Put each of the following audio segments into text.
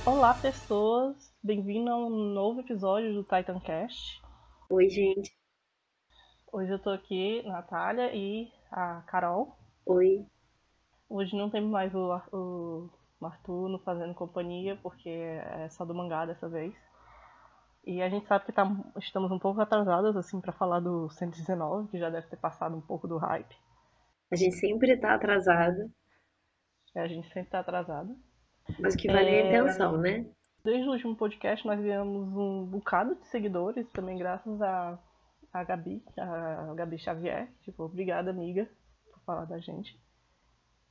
Olá, pessoas! Bem-vindo a um novo episódio do Titancast. Oi, gente. Hoje eu tô aqui, Natália e a Carol. Oi. Hoje não temos mais o Arthur nos fazendo companhia, porque é só do mangá dessa vez. E a gente sabe que estamos um pouco atrasadas, assim, pra falar do 119, que já deve ter passado um pouco do hype. A gente sempre tá atrasada, A gente sempre tá atrasada. mas o que vale é a intenção, né? Desde o último podcast nós ganhamos um bocado de seguidores, também graças a Gabi Xavier. Tipo, obrigada, amiga, por falar da gente.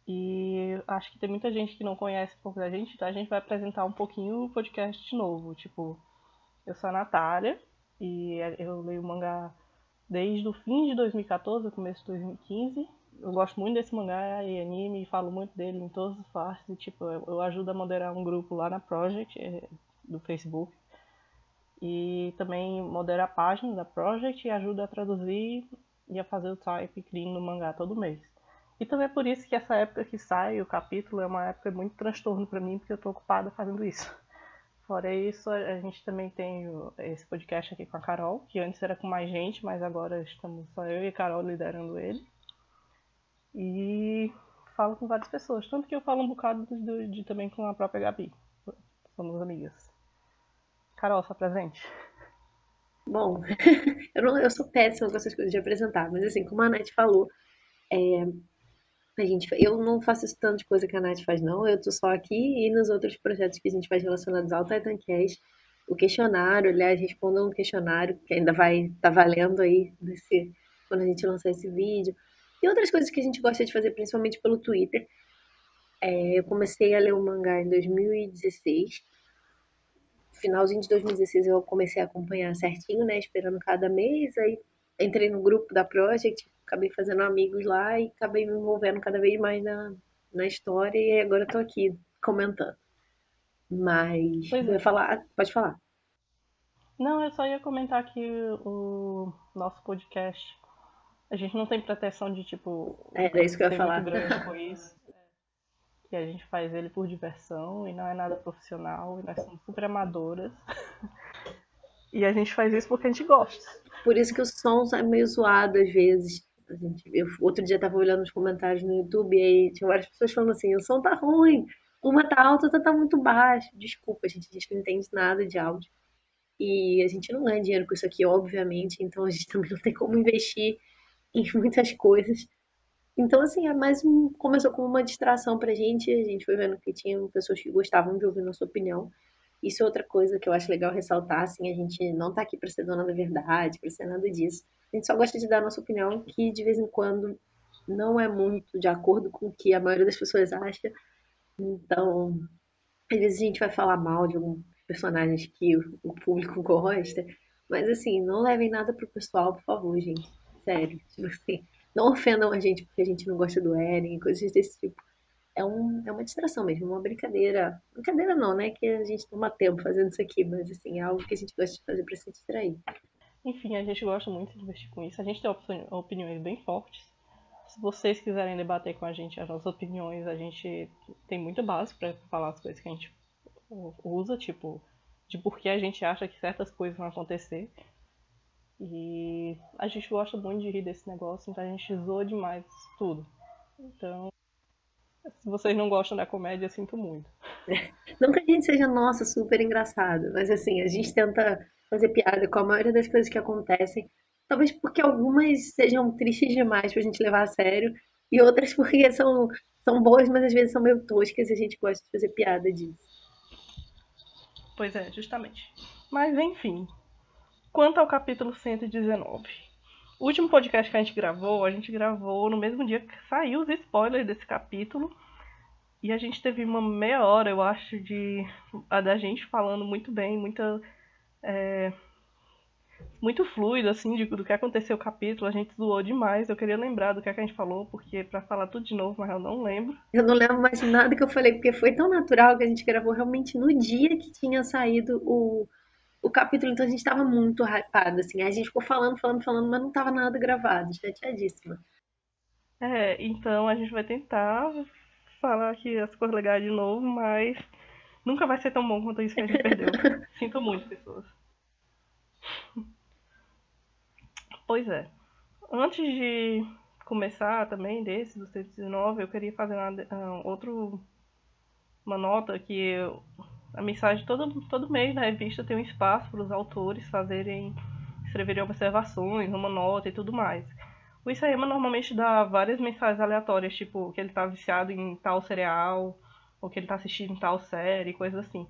E acho que tem muita gente que não conhece um pouco da gente, então a gente vai apresentar um pouquinho o podcast de novo. Tipo, eu sou a Natália e eu leio mangá desde o fim de 2014, o começo de 2015. Eu gosto muito desse mangá e anime e falo muito dele em todas as partes. E, tipo, eu ajudo a moderar um grupo lá na Project do Facebook. E também modero a página da Project e ajuda a traduzir e a fazer o type clean no mangá todo mês. E também é por isso que essa época que sai o capítulo é uma época muito transtorno para mim, porque eu tô ocupada fazendo isso. Fora isso, a gente também tem esse podcast aqui com a Carol, que antes era com mais gente, mas agora estamos só eu e a Carol liderando ele. E falo com várias pessoas, tanto que eu falo um bocado também com a própria Gabi. Somos amigas. Carol, só presente. Bom, eu sou péssima com essas coisas de apresentar, mas assim, como a Nath falou, eu não faço esse tanto de coisa que a Nath faz, não. Eu tô só aqui e nos outros projetos que a gente faz relacionados ao Titancast, o questionário, aliás, respondam um questionário que ainda vai estar valendo aí quando a gente lançar esse vídeo. E outras coisas que a gente gosta de fazer, principalmente pelo Twitter. Eu comecei a ler o mangá em 2016. Finalzinho de 2016 eu comecei a acompanhar certinho, né? Esperando cada mês. Aí entrei no grupo da Project, acabei fazendo amigos lá e acabei me envolvendo cada vez mais na história e agora eu tô aqui comentando. Mas Pois eu ia é. falar, pode falar. Não, eu só ia comentar que o nosso podcast, a gente não tem pretensão de, tipo, Era isso que eu ia ser muito falar. grande com isso. Que a gente faz ele por diversão e não é nada profissional. E nós somos super amadoras. E a gente faz isso porque a gente gosta. Por isso que o som é meio zoado às vezes. Outro dia tava olhando os comentários no YouTube e aí tinha várias pessoas falando assim, o som tá ruim, uma tá alta, outra tá muito baixo. Desculpa, gente não entende nada de áudio. E a gente não ganha dinheiro com isso aqui, obviamente, então a gente também não tem como investir em muitas coisas. Então, assim, começou como uma distração pra gente, a gente foi vendo que tinha pessoas que gostavam de ouvir nossa opinião. Isso é outra coisa que eu acho legal ressaltar, assim, a gente não tá aqui pra ser dona da verdade, pra ser nada disso. A gente só gosta de dar a nossa opinião, que de vez em quando não é muito de acordo com o que a maioria das pessoas acha. Então, às vezes a gente vai falar mal de alguns personagens que o público gosta, mas assim, não levem nada pro pessoal, por favor, gente. Sério. Tipo assim, não ofendam a gente porque a gente não gosta do Eren, coisas desse tipo. É uma distração mesmo, uma brincadeira. Brincadeira não, né? Que a gente toma tempo fazendo isso aqui, mas assim, é algo que a gente gosta de fazer pra se distrair. Enfim, a gente gosta muito de investir com isso. A gente tem opiniões bem fortes. Se vocês quiserem debater com a gente as nossas opiniões, a gente tem muita base para falar as coisas que a gente usa, tipo, de por que a gente acha que certas coisas vão acontecer. E a gente gosta muito de rir desse negócio, então a gente zoa demais tudo. Então, se vocês não gostam da comédia, sinto muito. Não que a gente seja, nossa, super engraçado, mas assim, a gente tenta fazer piada com a maioria das coisas que acontecem. Talvez porque algumas sejam tristes demais pra gente levar a sério, e outras porque são boas, mas às vezes são meio toscas e a gente gosta de fazer piada disso. Pois é, justamente. Mas enfim, quanto ao capítulo 119. O último podcast que a gente gravou no mesmo dia que saiu os spoilers desse capítulo. E a gente teve uma meia hora, eu acho, da gente falando muito bem, muito fluido, assim, do que aconteceu o capítulo. A gente zoou demais. Eu queria lembrar do que a gente falou, porque pra falar tudo de novo, mas eu não lembro. Eu não lembro mais nada que eu falei, porque foi tão natural que a gente gravou realmente no dia que tinha saído o capítulo, então a gente tava muito hypada, assim. A gente ficou falando, mas não tava nada gravado, chateadíssima. Então a gente vai tentar falar aqui as coisas legais de novo, mas Nunca vai ser tão bom quanto isso que a gente perdeu. Sinto muito, pessoas. Pois é. Antes de começar também desse, do 119, eu queria fazer uma nota que a mensagem todo mês na revista tem um espaço para os autores escreverem observações, uma nota e tudo mais. O Isayama normalmente dá várias mensagens aleatórias, tipo que ele tá viciado em tal cereal, ou que ele tá assistindo tal série, coisas assim.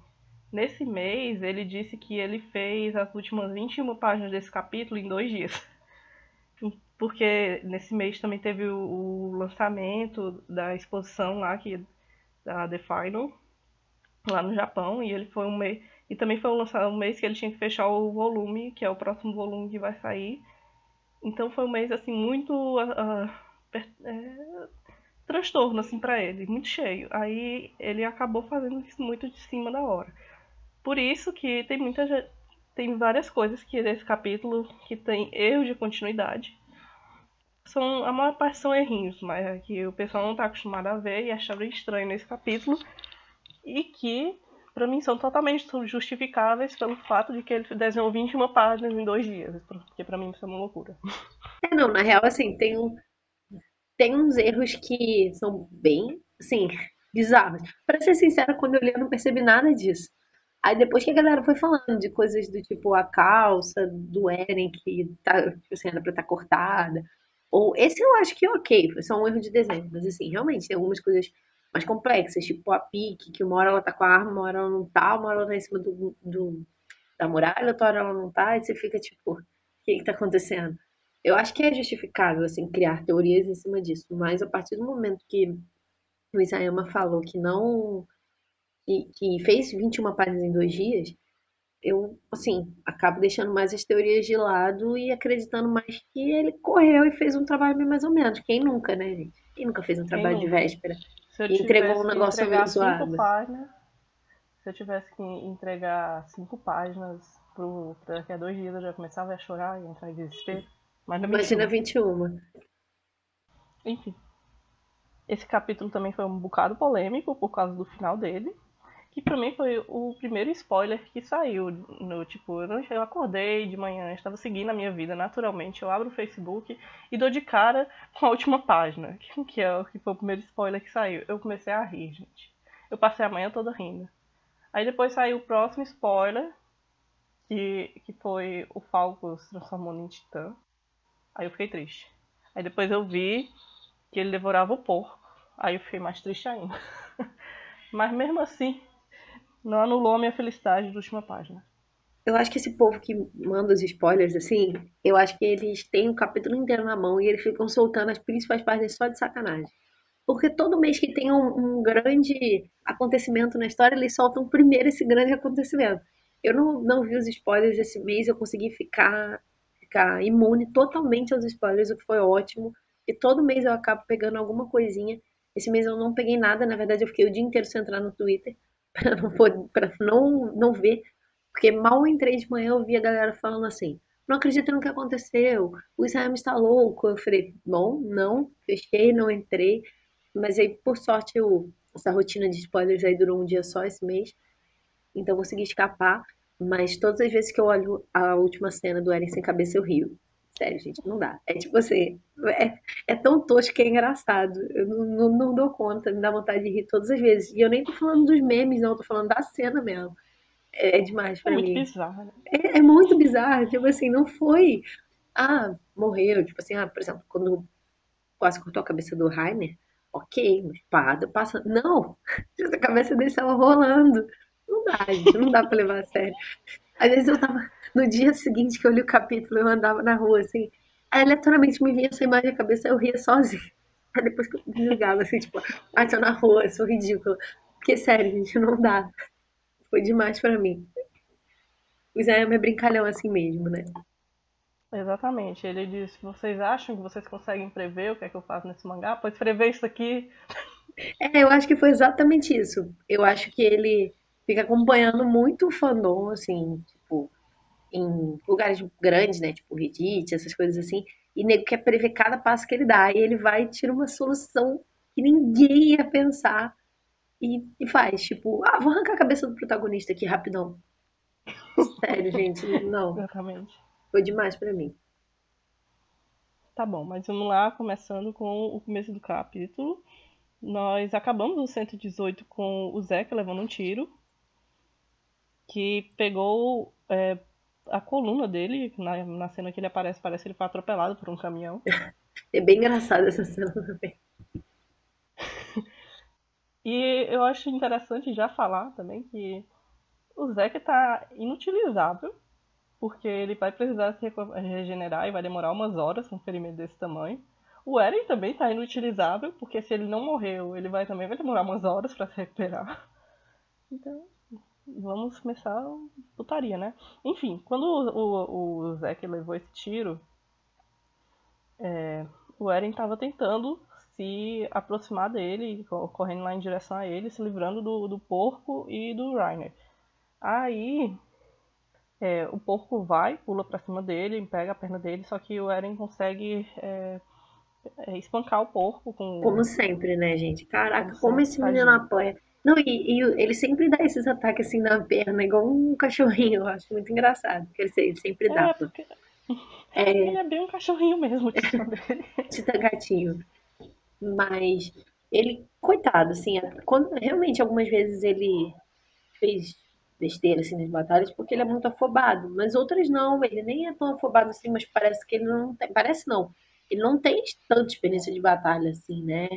Nesse mês, ele disse que ele fez as últimas 21 páginas desse capítulo em 2 dias. Porque nesse mês também teve o lançamento da exposição lá, da The Final, lá no Japão, e ele foi um mês. E também foi um mês que ele tinha que fechar o volume, que é o próximo volume que vai sair. Então foi um mês assim muito transtorno assim para ele, muito cheio. Aí ele acabou fazendo isso muito de cima da hora. Por isso que tem várias coisas que nesse capítulo que tem erros de continuidade. A maior parte são errinhos, mas é que o pessoal não está acostumado a ver e achava estranho nesse capítulo. E que, pra mim, são totalmente justificáveis pelo fato de que ele desenhou 21 páginas em 2 dias. Porque pra mim isso é uma loucura. Não, na real, assim, tem uns erros que são bem, assim, bizarros. Pra ser sincera, quando eu li, eu não percebi nada disso. Aí depois que a galera foi falando de coisas do tipo a calça do Eren que tá, tipo assim, era pra estar cortada. Ou esse eu acho que ok, foi só um erro de desenho. Mas assim, realmente tem algumas coisas mais complexas, tipo a Pique, que uma hora ela tá com a arma, uma hora ela não tá, uma hora ela tá em cima da muralha, outra hora ela não tá, e você fica tipo, o que que tá acontecendo? Eu acho que é justificável, assim, criar teorias em cima disso, mas a partir do momento que o Isayama falou que não, que fez 21 páginas em 2 dias, eu, assim, acabo deixando mais as teorias de lado e acreditando mais que ele correu e fez um trabalho bem mais ou menos. Quem nunca, né, gente? Quem nunca fez um Quem trabalho de nunca? véspera Se eu e entregou um tivesse que negócio meio entregar cinco zoado? páginas, se eu tivesse que entregar 5 páginas pra daqui a 2 dias eu já começava a chorar e entrar em desespero. Mas não é Imagina mentira. 21. Enfim, esse capítulo também foi um bocado polêmico por causa do final dele. Que pra mim foi o primeiro spoiler que saiu. No, tipo, eu acordei de manhã, estava seguindo a minha vida naturalmente. Eu abro o Facebook e dou de cara com a última página, que foi o primeiro spoiler que saiu. Eu comecei a rir, gente. Eu passei a manhã toda rindo. Aí depois saiu o próximo spoiler, que foi o Falco se transformando em Titã. Aí eu fiquei triste. Aí depois eu vi que ele devorava o porco. Aí eu fiquei mais triste ainda. Mas mesmo assim, não anulou a minha felicidade da última página. Eu acho que esse povo que manda os spoilers, assim, eu acho que eles têm o capítulo inteiro na mão e eles ficam soltando as principais páginas só de sacanagem. Porque todo mês que tem um grande acontecimento na história, eles soltam primeiro esse grande acontecimento. Eu não vi os spoilers desse mês, eu consegui ficar imune totalmente aos spoilers, o que foi ótimo. E todo mês eu acabo pegando alguma coisinha. Esse mês eu não peguei nada, na verdade eu fiquei o dia inteiro sem entrar no Twitter para não ver, porque mal entrei de manhã eu vi a galera falando assim: não acredito no que aconteceu, o Israel está louco. Eu falei: bom, não, fechei, não entrei. Mas aí, por sorte, essa rotina de spoilers aí durou um dia só esse mês, então eu consegui escapar. Mas todas as vezes que eu olho a última cena do Eren sem cabeça, eu rio. Sério, gente, não dá. É tipo assim, é tão tosco que é engraçado. Eu não dou conta, me dá vontade de rir todas as vezes. E eu nem tô falando dos memes, não, eu tô falando da cena mesmo. É demais É pra muito mim. bizarro, né? É muito bizarro, tipo assim, não foi. Ah, morreu. Tipo assim, por exemplo, quando quase cortou a cabeça do Rainer, ok, uma espada passa. Não! A cabeça dele estava rolando. Não dá, gente, não dá pra levar a sério. Às vezes eu tava. No dia seguinte que eu li o capítulo, eu andava na rua assim. Aí aleatoriamente me vinha essa imagem na cabeça, eu ria sozinha. Aí depois que eu desligava, assim, tipo, ai, tô na rua, sou ridícula. Porque, sério, gente, não dá. Foi demais pra mim. O Isayama é brincalhão assim mesmo, né? Exatamente. Ele disse: vocês acham que vocês conseguem prever o que é que eu faço nesse mangá? Pois prever isso aqui. Eu acho que foi exatamente isso. Eu acho que ele fica acompanhando muito o fandom, assim, tipo, em lugares grandes, né? Tipo Reddit, essas coisas assim. E nego quer prever cada passo que ele dá. E ele vai e tira uma solução que ninguém ia pensar. e faz, tipo, vou arrancar a cabeça do protagonista aqui rapidão. Sério, gente, não. Exatamente. Foi demais pra mim. Tá bom, mas vamos lá, começando com o começo do capítulo. Nós acabamos no 118 com o Zack levando um tiro, que pegou a coluna dele. Na cena que ele aparece, parece que ele foi atropelado por um caminhão. É bem engraçada essa cena também. E eu acho interessante já falar também que o Zack tá inutilizável, porque ele vai precisar se regenerar e vai demorar umas horas com um ferimento desse tamanho. O Eren também tá inutilizável, porque se ele não morreu, ele também vai demorar umas horas pra se recuperar. Então, vamos começar a putaria, né? Enfim, quando o Zack levou esse tiro, o Eren tava tentando se aproximar dele, correndo lá em direção a ele, se livrando do porco e do Reiner. Aí, o porco vai, pula pra cima dele, pega a perna dele, só que o Eren consegue espancar o porco Como com. sempre, né, gente? Como Caraca, como sempre, esse menino tadinho. apanha. Não, ele sempre dá esses ataques assim na perna, igual um cachorrinho. Eu acho muito engraçado, porque ele sempre É, dava. porque ele É, é bem um cachorrinho mesmo, o titã dele. Tita Gatinho. Mas ele, coitado, assim, quando realmente algumas vezes ele fez besteira assim nas batalhas porque ele é muito afobado, mas outras não, ele nem é tão afobado assim, mas parece que ele não tem, parece não, ele não tem tanta experiência de batalha assim, né?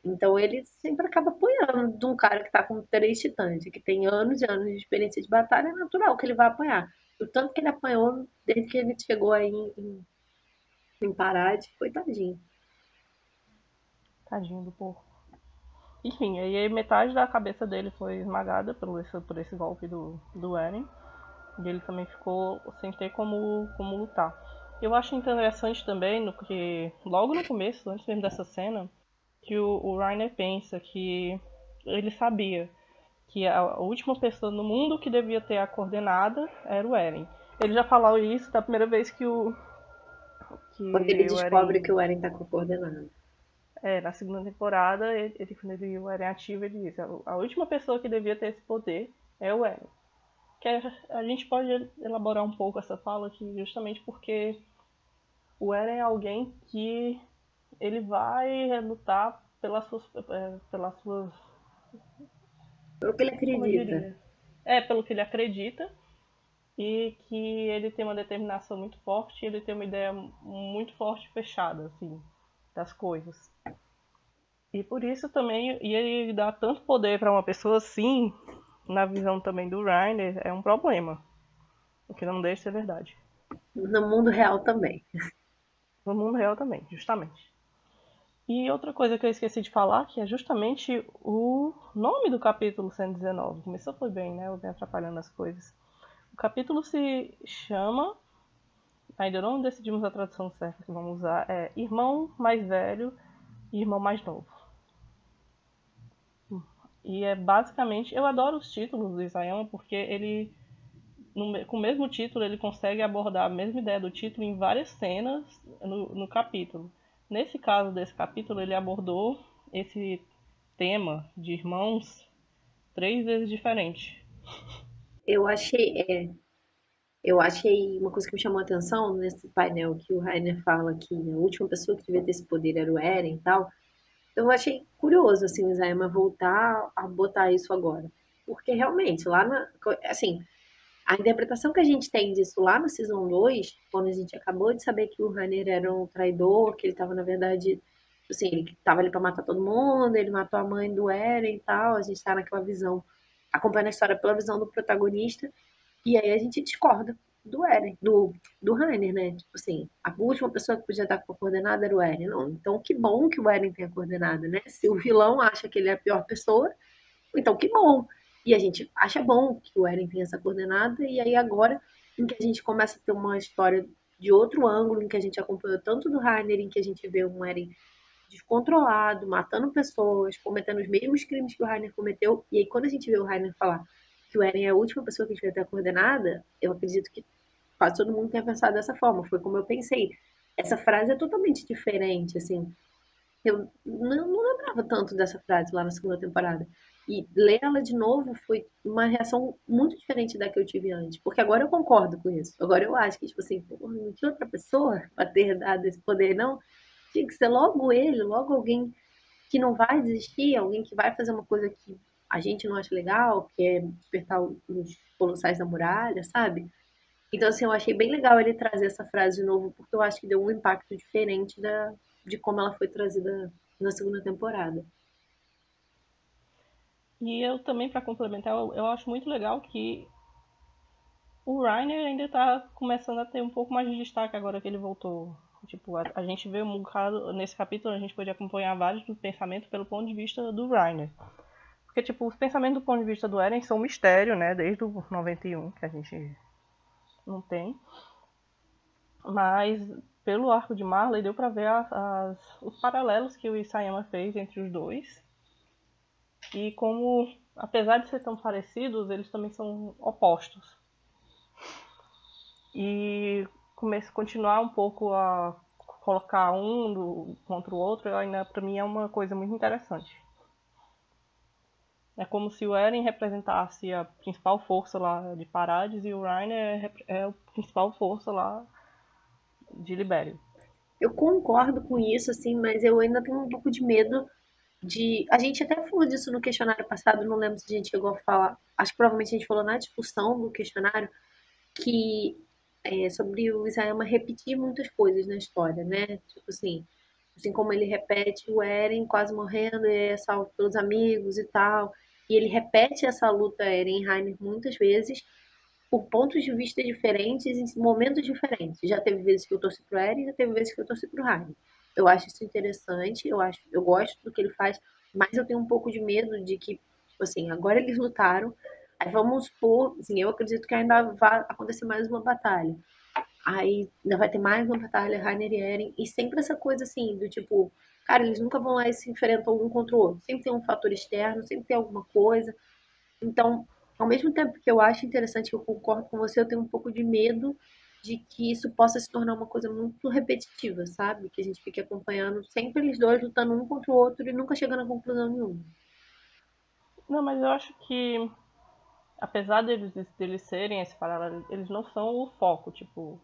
Então ele sempre acaba apanhando de um cara que tá com 3 titãs, que tem anos e anos de experiência de batalha, é natural que ele vai apanhar. O tanto que ele apanhou desde que ele chegou aí em Parade, coitadinho. Tadinho do porco. Enfim, aí metade da cabeça dele foi esmagada por esse golpe do Eren. E ele também ficou sem ter como lutar. Eu acho interessante também, no que logo no começo, antes mesmo dessa cena, que o Reiner pensa que ele sabia que a última pessoa no mundo que devia ter a coordenada era o Eren. Ele já falou isso da primeira vez Quando ele que o descobre que Eren. o Eren tá com a coordenada. Na segunda temporada, quando o Eren ativa, ele diz: a última pessoa que devia ter esse poder é o Eren. Que a gente pode elaborar um pouco essa fala aqui, justamente porque o Eren é alguém que ele vai lutar pelas suas, Pelo que ele como eu acredita. diria, pelo que ele acredita, e que ele tem uma determinação muito forte, ele tem uma ideia muito forte fechada, assim, das coisas. E por isso também, e ele dá tanto poder para uma pessoa assim, na visão também do Reiner, é um problema. O que não deixa de ser verdade. No mundo real também. No mundo real também, justamente. E outra coisa que eu esqueci de falar, que é justamente o nome do capítulo 119. Começou foi bem, né? Eu venho atrapalhando as coisas. O capítulo se chama, ainda não decidimos a tradução certa que vamos usar, é Irmão Mais Velho e Irmão Mais Novo. E é basicamente, eu adoro os títulos do Isayama porque ele, com o mesmo título, ele consegue abordar a mesma ideia do título em várias cenas no capítulo. Nesse caso desse capítulo, ele abordou esse tema de irmãos 3 vezes diferente. Eu achei, eu achei uma coisa que me chamou a atenção nesse painel que o Rainer fala que a última pessoa que devia ter esse poder era o Eren e tal. Eu achei curioso, assim, o Isayama voltar a botar isso agora. Porque realmente, assim, a interpretação que a gente tem disso lá no Season 2, quando a gente acabou de saber que o Rainer era um traidor, que ele estava, na verdade, assim, ele estava ali para matar todo mundo, ele matou a mãe do Eren e tal, a gente está naquela visão, acompanhando a história pela visão do protagonista, e aí a gente discorda do Eren, do Rainer, né? Tipo assim, a última pessoa que podia estar com a coordenada era o Eren. Não, então que bom que o Eren tem a coordenada, né? Se o vilão acha que ele é a pior pessoa, então que bom. E a gente acha bom que o Eren tem essa coordenada, e aí agora, em que a gente começa a ter uma história de outro ângulo, em que a gente acompanhou tanto do Rainer, em que a gente vê um Eren descontrolado, matando pessoas, cometendo os mesmos crimes que o Rainer cometeu. E aí, quando a gente vê o Rainer falar que o Eren é a última pessoa que devia ter a coordenada, eu acredito que quase todo mundo tenha pensado dessa forma. Foi como eu pensei. Essa frase é totalmente diferente, assim. Eu não lembrava tanto dessa frase lá na segunda temporada. E ler ela de novo foi uma reação muito diferente da que eu tive antes. Porque agora eu concordo com isso. Agora eu acho que, tipo assim, pô, não tinha outra pessoa pra ter dado esse poder, não. Tinha que ser logo ele, logo alguém que não vai desistir, alguém que vai fazer uma coisa que a gente não acha legal, que é despertar os colossais da muralha, sabe? Então, assim, eu achei bem legal ele trazer essa frase de novo, porque eu acho que deu um impacto diferente de como ela foi trazida na segunda temporada. E eu também, para complementar, eu acho muito legal que o Reiner ainda tá começando a ter um pouco mais de destaque agora que ele voltou. Tipo, a gente vê um bocado, nesse capítulo a gente pode acompanhar vários pensamentos pelo ponto de vista do Reiner. Porque, tipo, os pensamentos do ponto de vista do Eren são um mistério, né? Desde o 91, que a gente não tem. Mas, pelo arco de Marley, deu pra ver os paralelos que o Isayama fez entre os dois. E como, apesar de ser tão parecidos, eles também são opostos. E continuar um pouco a colocar contra o outro, ainda para mim é uma coisa muito interessante. É como se o Eren representasse a principal força lá de Parades e o Reiner é a principal força lá de Libério. Eu concordo com isso, assim, mas eu ainda tenho um pouco de medo de. A gente até falou disso no questionário passado, não lembro se a gente chegou a falar. Acho que provavelmente a gente falou na discussão do questionário que sobre o Isayama repetir muitas coisas na história, né? Tipo assim como ele repete o Eren quase morrendo e é salvo pelos amigos e tal. E ele repete essa luta Eren e Reiner muitas vezes por pontos de vista diferentes, em momentos diferentes. Já teve vezes que eu torci pro Eren, já teve vezes que eu torci pro Reiner. Eu acho isso interessante, eu gosto do que ele faz, mas eu tenho um pouco de medo de que, tipo assim, agora eles lutaram, aí vamos supor, assim, eu acredito que ainda vai acontecer mais uma batalha. Aí ainda vai ter mais uma batalha, Rainer e Eren, e sempre essa coisa assim, do tipo, cara, eles nunca vão lá e se enfrentam um contra o outro. Sempre tem um fator externo, sempre tem alguma coisa. Então, ao mesmo tempo que eu acho interessante, que eu concordo com você, eu tenho um pouco de medo de que isso possa se tornar uma coisa muito repetitiva, sabe? Que a gente fique acompanhando sempre eles dois lutando um contra o outro e nunca chegando a conclusão nenhuma. Não, mas eu acho que, apesar deles serem esse paralelo, eles não são o foco, tipo,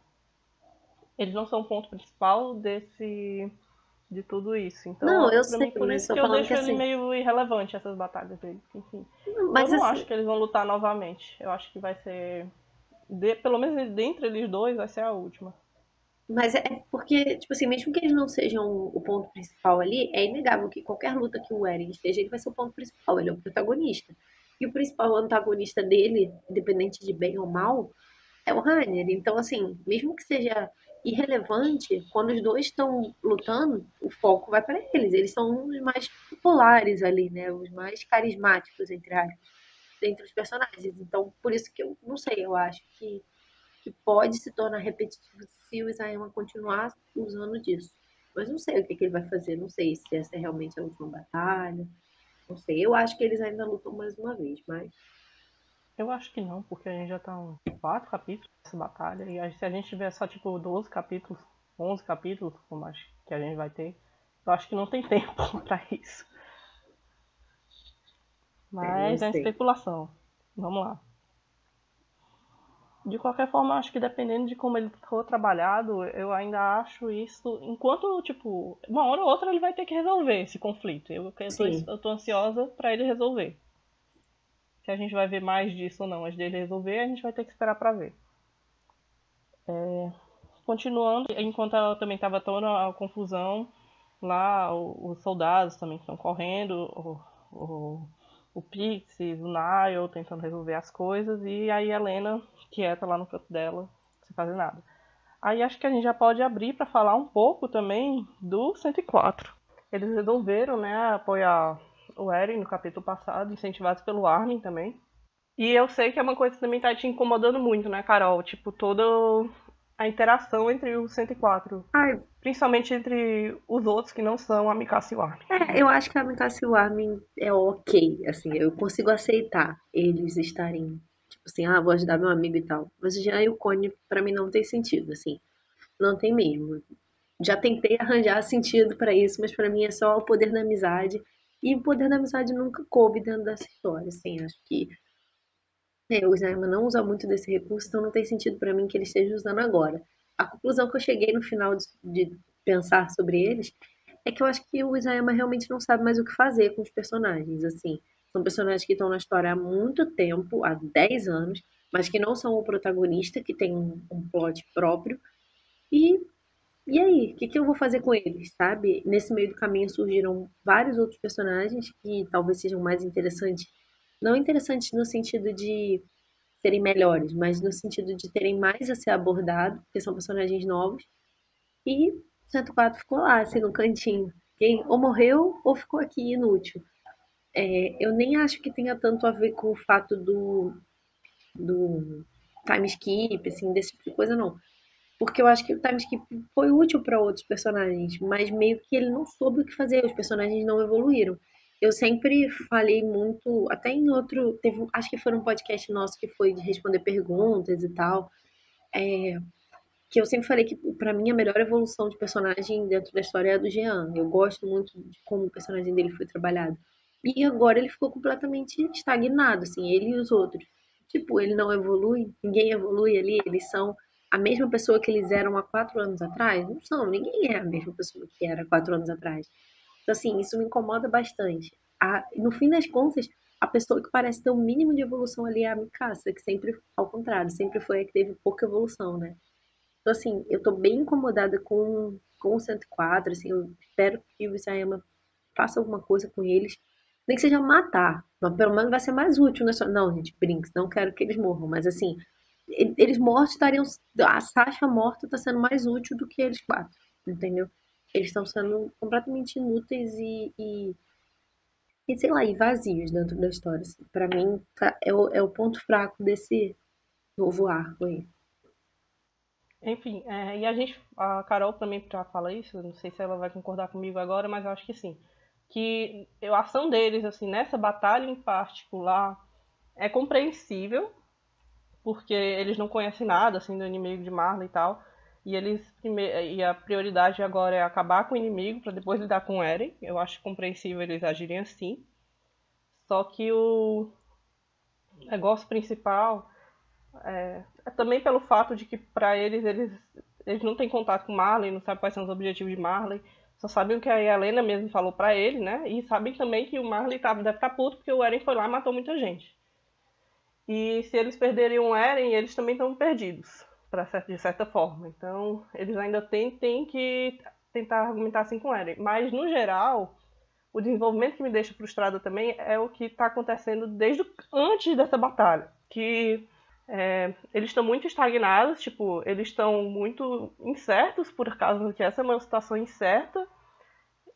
eles não são o ponto principal de tudo isso. Não, Então, eu pra sei, mim, por mas isso estou que eu falando que deixo ele assim. meio irrelevante, essas batalhas dele. Enfim, eu Mas não acho assim, que eles vão lutar novamente. Eu acho que vai ser, pelo menos dentre eles dois, vai ser a última. mas é porque, tipo assim, mesmo que eles não sejam o ponto principal ali, é inegável que qualquer luta que o Eren esteja, ele vai ser o ponto principal, ele é o protagonista. E o principal antagonista dele, independente de bem ou mal, é o Rainer. Então, assim, mesmo que seja irrelevante, quando os dois estão lutando, o foco vai para eles. Eles são os mais populares ali, né? Os mais carismáticos, entre aspas, dentre os personagens. Então, por isso que eu não sei, eu acho que pode se tornar repetitivo se o Isayama continuar usando disso. Mas não sei o que ele vai fazer, não sei se essa é realmente a última batalha, não sei. Eu acho que eles ainda lutam mais uma vez, mas Eu acho que não, porque a gente já tá uns 4 capítulos dessa batalha. E se a gente tiver só, tipo, 12 capítulos, 11 capítulos, como acho que a gente vai ter, eu acho que não tem tempo pra isso. não Mas é sei. especulação. Vamos lá. De qualquer forma, acho que dependendo de como ele for trabalhado, eu ainda acho isso. Enquanto, tipo, uma hora ou outra ele vai ter que resolver esse conflito. Sim, Eu tô ansiosa pra ele resolver. Se a gente vai ver mais disso ou não, antes dele resolver, a gente vai ter que esperar pra ver. Continuando, enquanto ela também tava toda a confusão, lá os soldados também estão correndo, o Pixis, o Nile tentando resolver as coisas, e aí a Helena quieta lá no canto dela, sem fazer nada. Aí acho que a gente já pode abrir para falar um pouco também do 104. Eles resolveram, né, apoiar o Eren no capítulo passado, incentivados pelo Armin também. E eu sei que é uma coisa que também tá te incomodando muito, né, Carol? Tipo, toda a interação entre os 104. ah, Principalmente entre os outros que não são a Mikasa e o Armin. eu acho que a Mikasa e o Armin é ok, assim, eu consigo aceitar eles estarem, tipo assim, ah, vou ajudar meu amigo e tal. Mas o Jean e o Cone, pra mim, não tem sentido, assim, não tem mesmo. Já tentei arranjar sentido pra isso, mas pra mim é só o poder da amizade. E o poder da amizade nunca coube dentro dessa história, assim, acho que o Isayama não usa muito desse recurso, então não tem sentido pra mim que ele esteja usando agora. A conclusão que eu cheguei no final de pensar sobre eles é que eu acho que o Isayama realmente não sabe mais o que fazer com os personagens, assim. São personagens que estão na história há muito tempo, há 10 anos, mas que não são o protagonista, que tem um plot próprio. E, e aí, o que, que eu vou fazer com eles, sabe? Nesse meio do caminho surgiram vários outros personagens que talvez sejam mais interessantes. Não interessantes no sentido de serem melhores, mas no sentido de terem mais a ser abordado, porque são personagens novos. E 104 ficou lá, assim, no cantinho. Quem ou morreu ou ficou aqui inútil. Eu nem acho que tenha tanto a ver com o fato do time skip, assim, desse tipo de coisa, não. Porque eu acho que o time skip foi útil para outros personagens, mas meio que ele não soube o que fazer, os personagens não evoluíram. Eu sempre falei muito, até em outro, acho que foi um podcast nosso que foi de responder perguntas e tal, que eu sempre falei que pra mim a melhor evolução de personagem dentro da história é a do Jean. Eu gosto muito de como o personagem dele foi trabalhado. E agora ele ficou completamente estagnado, assim, ele e os outros. Tipo, ele não evolui, ninguém evolui ali, eles são a mesma pessoa que eles eram há 4 anos atrás? Não são, ninguém é a mesma pessoa que era 4 anos atrás. Então, assim, isso me incomoda bastante. No fim das contas, a pessoa que parece ter o um mínimo de evolução ali é a Mikasa, que sempre, ao contrário, sempre foi a que teve pouca evolução, né? Então, assim, eu tô bem incomodada com o 104, assim, eu espero que o Isayama faça alguma coisa com eles. Nem que seja matar, mas pelo menos vai ser mais útil, né? Não, gente, Brinks, não quero que eles morram, mas assim, eles mortos estariam. A Sasha morta tá sendo mais útil do que eles quatro, entendeu? Eles estão sendo completamente inúteis e, sei lá, e vazios dentro da história. Assim. Pra mim, é o ponto fraco desse novo arco aí. Enfim, e a Carol também já fala isso, não sei se ela vai concordar comigo agora, mas eu acho que sim. Que a ação deles, assim, nessa batalha em particular, é compreensível, porque eles não conhecem nada, assim, do inimigo de Marley e tal, e a prioridade agora é acabar com o inimigo, para depois lidar com o Eren. Eu acho compreensível eles agirem assim. Só que o negócio principal é também pelo fato de que para eles não têm contato com Marley, não sabem quais são os objetivos de Marley, só sabem o que a Helena mesmo falou para ele, né? E sabem também que o Marley deve estar puto porque o Eren foi lá e matou muita gente. E se eles perderem o Eren, eles também estão perdidos, de certa forma. Então, eles ainda têm que tentar argumentar assim com o Eren. Mas, no geral, o desenvolvimento que me deixa frustrada também é o que está acontecendo desde antes dessa batalha. Que eles estão muito estagnados, tipo, eles estão muito incertos por causa que essa é uma situação incerta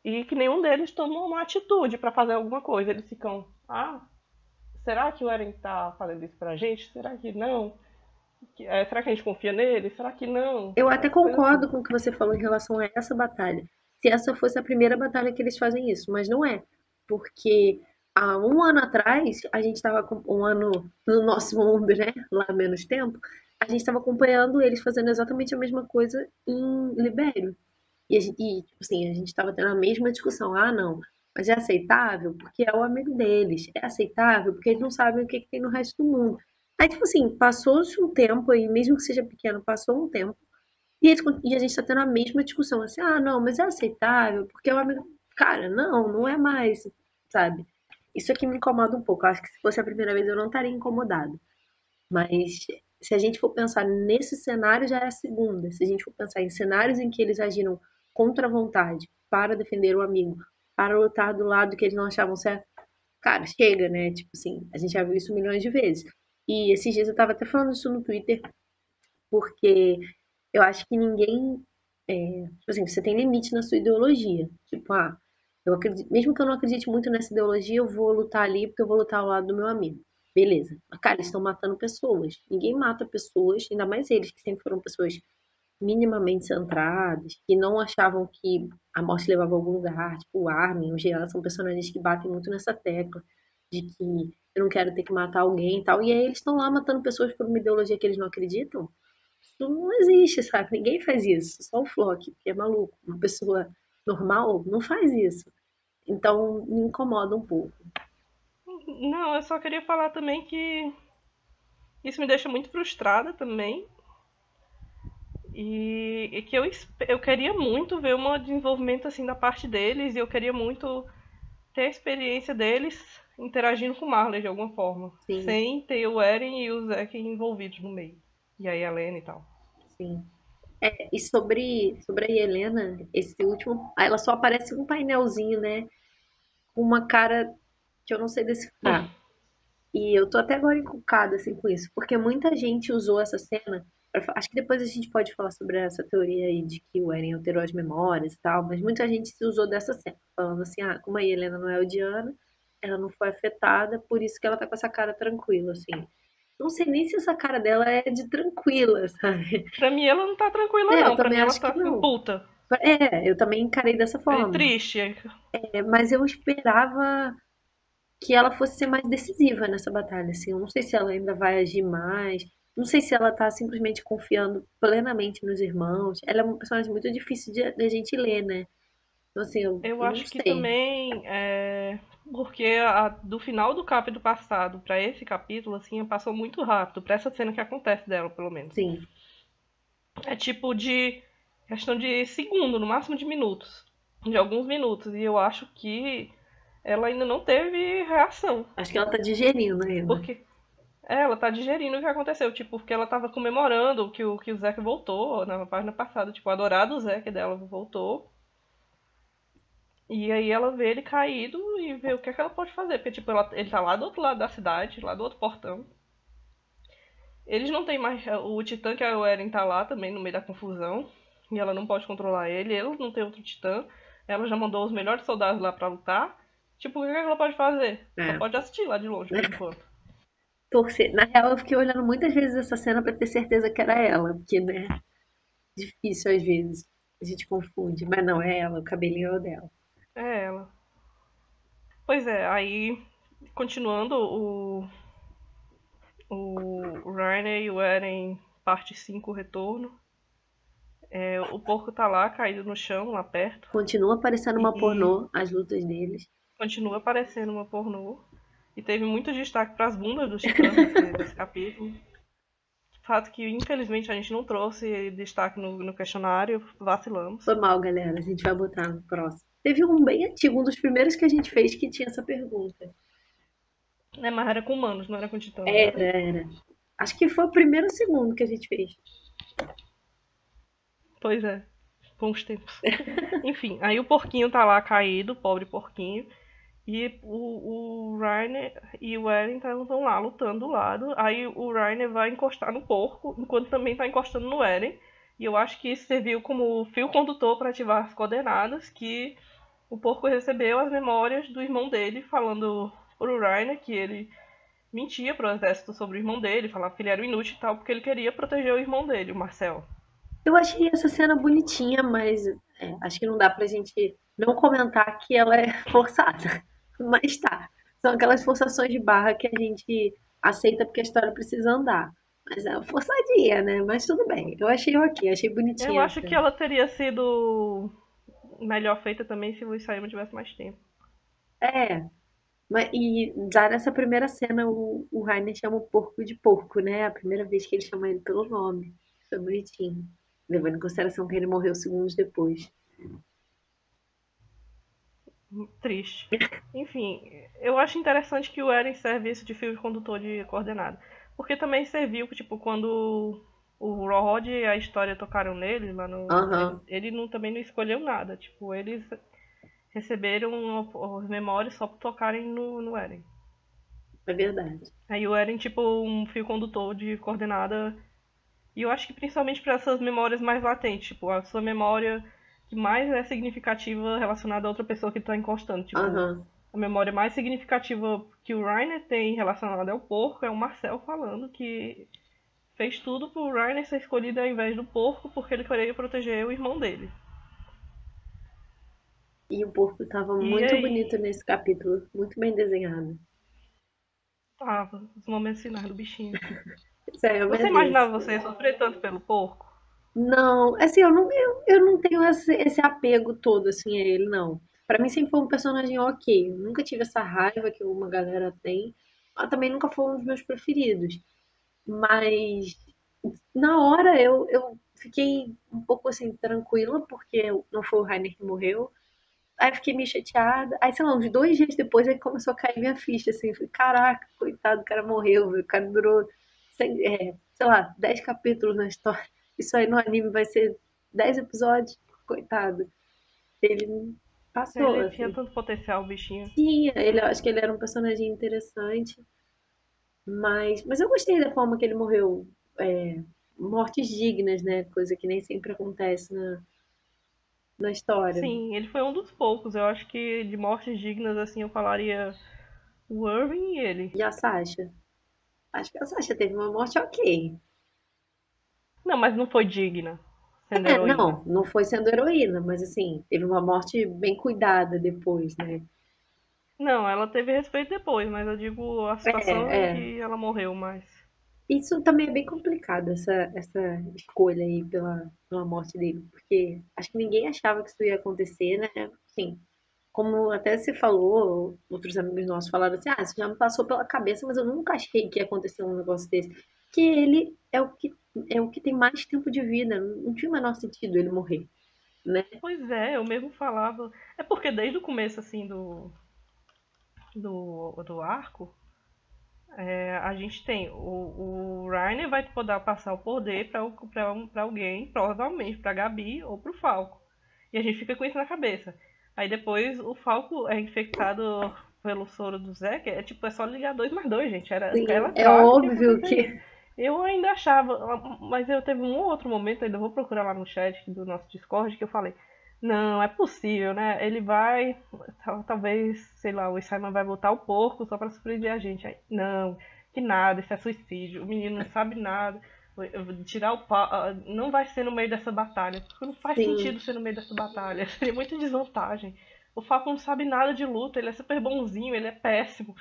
e que nenhum deles toma uma atitude para fazer alguma coisa. Eles ficam, será que o Eren tá fazendo isso pra gente? Será que não? Será que a gente confia nele? Será que não? Eu até Essa coisa assim. concordo com o que você falou em relação a essa batalha. Se essa fosse a primeira batalha que eles fazem isso, mas não é. Porque há um ano atrás, a gente estava com um ano no nosso mundo, né? Lá menos tempo, a gente estava acompanhando eles fazendo exatamente a mesma coisa em Libério. Tipo assim, a gente estava tendo a mesma discussão. Ah, não, mas é aceitável porque é o amigo deles. É aceitável porque eles não sabem o que, que tem no resto do mundo. Aí, tipo assim, passou-se um tempo aí, mesmo que seja pequeno, passou um tempo. E a gente tá tendo a mesma discussão, assim, ah, não, mas é aceitável, porque o amigo. Cara, não, não é mais, sabe? Isso aqui me incomoda um pouco. Eu acho que se fosse a primeira vez eu não estaria incomodado. Mas se a gente for pensar nesse cenário, já é a segunda. Se a gente for pensar em cenários em que eles agiram contra a vontade, para defender o amigo, para lutar do lado que eles não achavam certo, cara, chega, né? Tipo assim, a gente já viu isso milhões de vezes. E esses dias eu tava até falando isso no Twitter, porque eu acho que ninguém. Tipo assim, você tem limite na sua ideologia. Tipo, eu acredito, mesmo que eu não acredite muito nessa ideologia, eu vou lutar ali porque eu vou lutar ao lado do meu amigo. Beleza. Mas, cara, eles estão matando pessoas. Ninguém mata pessoas, ainda mais eles, que sempre foram pessoas minimamente centradas, que não achavam que a morte levava a algum lugar. Tipo, o Armin, o Jean, são personagens que batem muito nessa tecla de que eu não quero ter que matar alguém e tal. E aí eles estão lá matando pessoas por uma ideologia que eles não acreditam. Isso não existe, sabe? Ninguém faz isso. Só o Flock, que é maluco. Uma pessoa normal não faz isso. Então me incomoda um pouco. Não, eu só queria falar também que isso me deixa muito frustrada também. E que eu queria muito ver um desenvolvimento assim da parte deles e eu queria muito ter a experiência deles interagindo com o Marley de alguma forma. Sim, Sem ter o Eren e o Zack envolvidos no meio. E aí a Helena e tal. sim. E sobre a Helena, esse último, ela só aparece um painelzinho, né? Com uma cara que eu não sei decifrar. E eu tô até agora encucada assim com isso, porque muita gente usou essa cena. Acho que depois a gente pode falar sobre essa teoria aí de que o Eren alterou as memórias e tal, mas muita gente se usou dessa cena, falando assim, ah, como a Helena não é odiana, ela não foi afetada, por isso que ela tá com essa cara tranquila, assim. Não sei nem se essa cara dela é de tranquila, sabe? Pra mim ela não tá tranquila Eu não, pra mim também ela acho tá que assim, não. puta. Eu também encarei dessa É forma. triste. Mas eu esperava que ela fosse ser mais decisiva nessa batalha, assim. Eu não sei se ela ainda vai agir mais. Não sei se ela tá simplesmente confiando plenamente nos irmãos. Ela é uma personagem muito difícil de a gente ler, né? Então, assim, eu Eu não acho que sei. também é porque do final do capítulo passado pra esse capítulo, assim, passou muito rápido, pra essa cena que acontece dela, pelo menos. Sim. É tipo de questão de segundo, no máximo de minutos. De alguns minutos. E eu acho que ela ainda não teve reação. Acho que ela tá digerindo ainda. Porque ela tá digerindo o que aconteceu. Tipo, porque ela tava comemorando que o Zack voltou na página passada. Tipo, o adorado Zack dela voltou. E aí ela vê ele caído e vê o que é que ela pode fazer. Porque, tipo, ele tá lá do outro lado da cidade, lá do outro portão. Eles não têm mais. O Titã, que é o Eren, tá lá também no meio da confusão. E ela não pode controlar ele. Ele não tem outro Titã. Ela já mandou os melhores soldados lá pra lutar. Tipo, o que é que ela pode fazer? Só É. pode assistir lá de longe, por enquanto. Torcer. Na real, eu fiquei olhando muitas vezes essa cena pra ter certeza que era ela, porque, né, difícil às vezes. A gente confunde, mas não é ela, o cabelinho é o dela. É ela. Pois é, aí, continuando o Rainer e o Eren, parte 5 retorno. É, o porco tá lá, caído no chão, lá perto. Continua parecendo uma E pornô as lutas deles. continua aparecendo uma pornô. E teve muito destaque para as bundas dos titãs nesse capítulo. Fato que, infelizmente, a gente não trouxe destaque no questionário, vacilamos. Foi mal, galera. A gente vai botar no próximo. Teve um bem antigo, um dos primeiros que a gente fez que tinha essa pergunta. Né, mas era com humanos, não era com titãs, não era? Era. Acho que foi o primeiro ou o segundo que a gente fez. Pois é, bons tempos. Enfim, aí o porquinho tá lá caído, pobre porquinho. E o Reiner e o Eren estão lá lutando do lado. Aí o Reiner vai encostar no porco, enquanto também tá encostando no Eren. E eu acho que isso serviu como fio condutor para ativar as coordenadas que o porco recebeu as memórias do irmão dele, falando pro Reiner que ele mentia pro exército sobre o irmão dele, falava que ele era um inútil e tal, porque ele queria proteger o irmão dele, o Marcel. Eu achei essa cena bonitinha, mas acho que não dá pra gente não comentar que ela é forçada. Mas tá. São aquelas forçações de barra que a gente aceita porque a história precisa andar. Mas é forçadinha, né? Mas tudo bem. Eu achei ok, achei Eu bonitinha a acho que cena. ela teria sido melhor feita também se o Luiz Saima tivesse mais tempo. É, e já nessa primeira cena, o Rainer chama o porco de porco, né? A primeira vez que ele chama ele pelo nome. Isso é bonitinho. Levando em consideração que ele morreu segundos depois. Triste. Enfim, eu acho interessante que o Eren serve isso de fio condutor de coordenada. Porque também serviu, tipo, quando o Rod e a história tocaram nele, lá no. Aham, Ele não, também não escolheu nada. Tipo, eles receberam as memórias só por tocarem no Eren. é verdade. Aí o Eren, tipo, um fio condutor de coordenada. E eu acho que principalmente para essas memórias mais latentes, tipo, a sua memória que mais é significativa relacionada a outra pessoa que tá encostando. Tipo, Aham. a memória mais significativa que o Reiner tem relacionada ao porco é o Marcel falando que fez tudo pro Reiner ser escolhido ao invés do porco porque ele queria proteger o irmão dele. E o porco tava E muito aí, bonito nesse capítulo, muito bem desenhado. tava os momentos finais do bichinho. Isso aí eu Você mereço. imaginava você ia sofrer tanto pelo porco? Não, assim, eu não tenho esse apego todo assim a ele, não. Pra mim sempre foi um personagem ok. Eu nunca tive essa raiva que uma galera tem. Mas também nunca foi um dos meus preferidos. Mas na hora eu fiquei um pouco assim, tranquila, porque não foi o Rainer que morreu. Aí eu fiquei meio chateada. Aí, sei lá, uns 2 dias depois aí começou a cair minha ficha, assim. Eu falei, caraca, coitado, o cara morreu, velho. O cara durou, sei lá, 10 capítulos na história. Isso aí no anime vai ser 10 episódios. Coitado. Ele passou, Ele tinha assim. tanto potencial, o bichinho. Tinha, eu acho que ele era um personagem interessante. Mas eu gostei da forma que ele morreu. É, mortes dignas, né? Coisa que nem sempre acontece na história. Sim, ele foi um dos poucos. Eu acho que de mortes dignas, assim, eu falaria o Irving e ele. E a Sasha? Acho que a Sasha teve uma morte ok. Não, mas não foi digna, sendo É, heroína. não foi sendo heroína, mas assim, teve uma morte bem cuidada depois, né? Não, ela teve respeito depois, mas eu digo a situação em É. que ela morreu mais. Isso também é bem complicado, essa escolha aí pela morte dele, porque acho que ninguém achava que isso ia acontecer, né? Assim, como até você falou, outros amigos nossos falaram assim, isso já me passou pela cabeça, mas eu nunca achei que ia acontecer um negócio desse. Que ele é o que tem mais tempo de vida, não tinha o menor sentido ele morrer, né? Pois é, eu mesmo falava. É porque desde o começo, assim, do arco, a gente tem o Reiner vai poder passar o poder pra alguém, provavelmente pra Gabi ou pro Falco. E a gente fica com isso na cabeça. Aí depois o Falco é infectado pelo soro do Zé, que é tipo, é só ligar 2 mais 2, gente. Sim, Era é claro que ia óbvio acontecer isso. que. Eu ainda achava, mas eu teve um outro momento, ainda vou procurar lá no chat do nosso Discord, que eu falei, não, é possível, né? Ele vai, talvez, sei lá, o Simon vai botar o porco só pra surpreender a gente. Aí, não, que nada, isso é suicídio. O menino não sabe nada. Tirar o pau. Não vai ser no meio dessa batalha. Porque não faz Sim, sentido ser no meio dessa batalha. Seria muita desvantagem. O Falcon não sabe nada de luta. Ele é super bonzinho, ele é péssimo.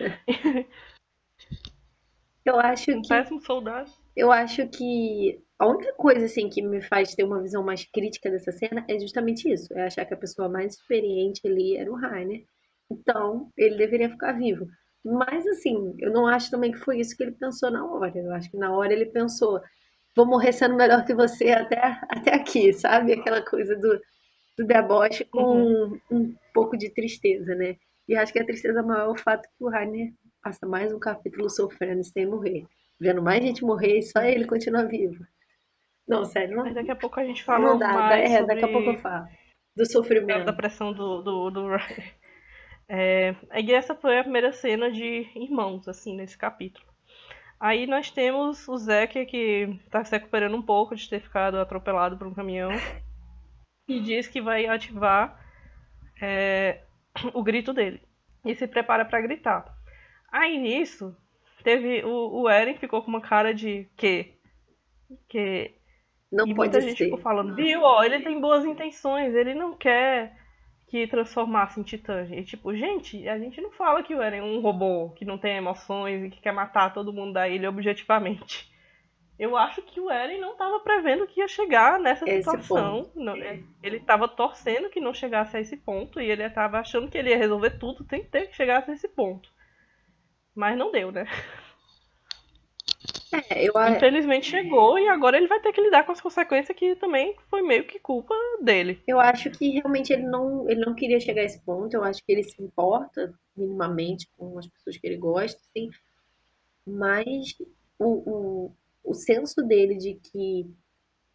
eu acho Um que péssimo soldado. eu acho que a única coisa assim que me faz ter uma visão mais crítica dessa cena é justamente isso, é achar que a pessoa mais experiente ali era o Rainer. Então, ele deveria ficar vivo. Mas assim, eu não acho também que foi isso que ele pensou na hora. Eu acho que na hora ele pensou, vou morrer sendo melhor que você até aqui, sabe? Aquela coisa do deboche Uhum. com um pouco de tristeza, né? E acho que a tristeza maior é o fato que o Rainer passa mais um capítulo sofrendo sem morrer. Vendo mais gente morrer e só Sim. ele continua vivo. Não, sério, Mas não, daqui a pouco a gente não fala dá. mais Daqui a pouco eu sobre falo. Do da sofrimento. pressão do Ryan. E essa foi a primeira cena de irmãos, assim, nesse capítulo. Aí nós temos o Zeke que tá se recuperando um pouco de ter ficado atropelado por um caminhão. E diz que vai ativar o grito dele. E se prepara pra gritar. Aí nisso, teve o Eren ficou com uma cara de que Não e pode muita gente ficou ser. falando, viu, ó, ele tem boas intenções, ele não quer que transformasse em titã. E tipo, gente, a gente não fala que o Eren é um robô que não tem emoções e que quer matar todo mundo da ilha objetivamente. Eu acho que o Eren não estava prevendo que ia chegar nessa Esse ponto. situação. Ele estava torcendo que não chegasse a esse ponto e ele estava achando que ele ia resolver tudo sem ter que chegar a esse ponto. Mas não deu, né? É, eu, Infelizmente chegou e agora ele vai ter que lidar com as consequências que também foi meio que culpa dele. eu acho que realmente ele não queria chegar a esse ponto. Eu acho que ele se importa minimamente com as pessoas que ele gosta, assim, mas o senso dele de que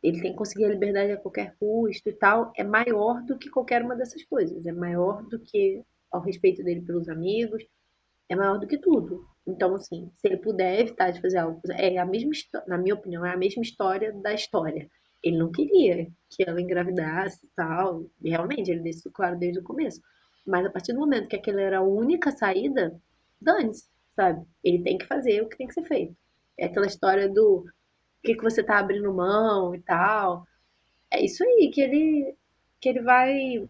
ele tem que conseguir a liberdade a qualquer custo e tal, é maior do que qualquer uma dessas coisas. É maior do que ao respeito dele pelos amigos, é maior do que tudo. Então, assim, se ele puder evitar de fazer algo, é a mesma história, na minha opinião, é a mesma história da história. Ele não queria que ela engravidasse e tal, e realmente, ele deixou isso claro desde o começo. Mas a partir do momento que aquela era a única saída, dane-se, sabe? Ele tem que fazer o que tem que ser feito. É aquela história do que você tá abrindo mão e tal. É isso aí que ele vai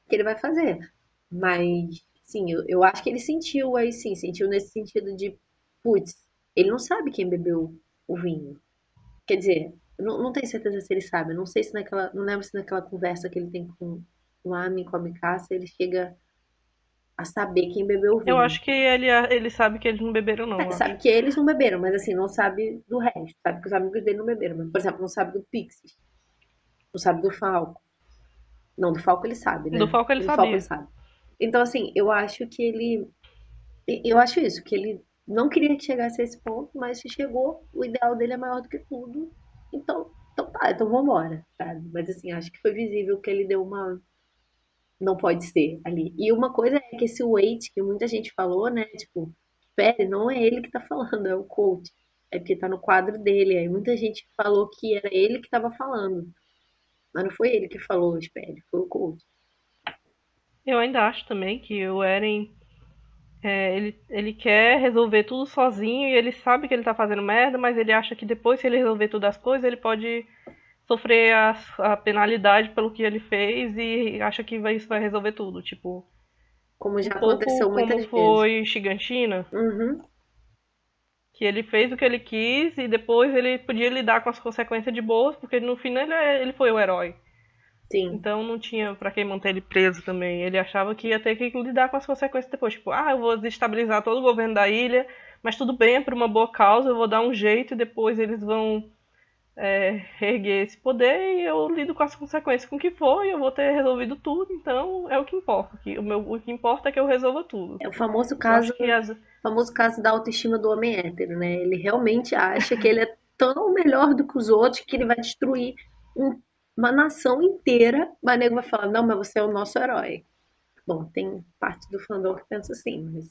que ele vai fazer. Mas sim, eu acho que ele sentiu aí sim, sentiu nesse sentido de putz, ele não sabe quem bebeu o vinho. Quer dizer, eu não tenho certeza se ele sabe, eu não sei se naquela, não lembro se naquela conversa que ele tem o Armin come caça, ele chega a saber quem bebeu o Eu vinho. acho que ele sabe que eles não beberam, não, É, eu sabe acho. que eles não beberam, mas assim, não sabe do resto. Sabe que os amigos dele não beberam. Mas, por exemplo, não sabe do Pixies. Não sabe do Falco. Não, do Falco ele sabe, Do né? Falco ele Do Falco ele sabia. sabe. Então, assim, eu acho que ele. Eu acho isso, que ele não queria que chegasse a esse ponto, mas se chegou, o ideal dele é maior do que tudo. Então tá, então vambora, sabe? Mas assim, acho que foi visível que ele deu uma. Não pode ser ali. E uma coisa é que esse wait, que muita gente falou, né? Tipo, espere, não é ele que tá falando, é o coach. É porque tá no quadro dele. Aí muita gente falou que era ele que tava falando. Mas não foi ele que falou, espere, foi o coach. Eu ainda acho também que o Eren, ele quer resolver tudo sozinho e ele sabe que ele tá fazendo merda, mas ele acha que depois, se ele resolver todas as coisas, ele pode sofrer a penalidade pelo que ele fez e acha que isso vai resolver tudo. Tipo, Como um já pouco aconteceu como muitas vezes. foi Shiganshina, Uhum, que ele fez o que ele quis e depois ele podia lidar com as consequências de boas, porque no fim ele foi o herói. sim. Então não tinha pra quem manter ele preso também. Ele achava que ia ter que lidar com as consequências depois. Tipo, eu vou desestabilizar todo o governo da ilha, mas tudo bem, é por uma boa causa, eu vou dar um jeito e depois eles vão reerguer esse poder e eu lido com as consequências com o que for e eu vou ter resolvido tudo, então é o que importa. O que importa é que eu resolva tudo. É Eu acho que as. o famoso caso da autoestima do homem hétero, né? Ele realmente acha que ele é tão melhor do que os outros que ele vai destruir um- uma nação inteira, mas o nego vai falar, não, mas você é o nosso herói. Bom, tem parte do fandom que pensa assim, mas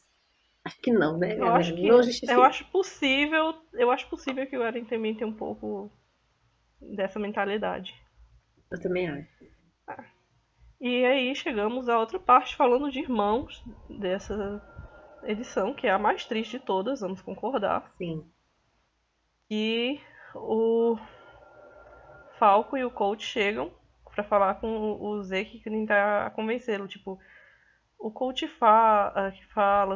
acho que não, né, Eu galera? acho Não que. Eu justifica. acho possível. Eu acho possível que o Eren também tenha um pouco dessa mentalidade. Eu também acho. E aí chegamos a outra parte falando de irmãos dessa edição, que é a mais triste de todas, vamos concordar. Sim. E o Falco e o Coach chegam pra falar com o Zeke que tentar convencê-lo. Tipo, o Coach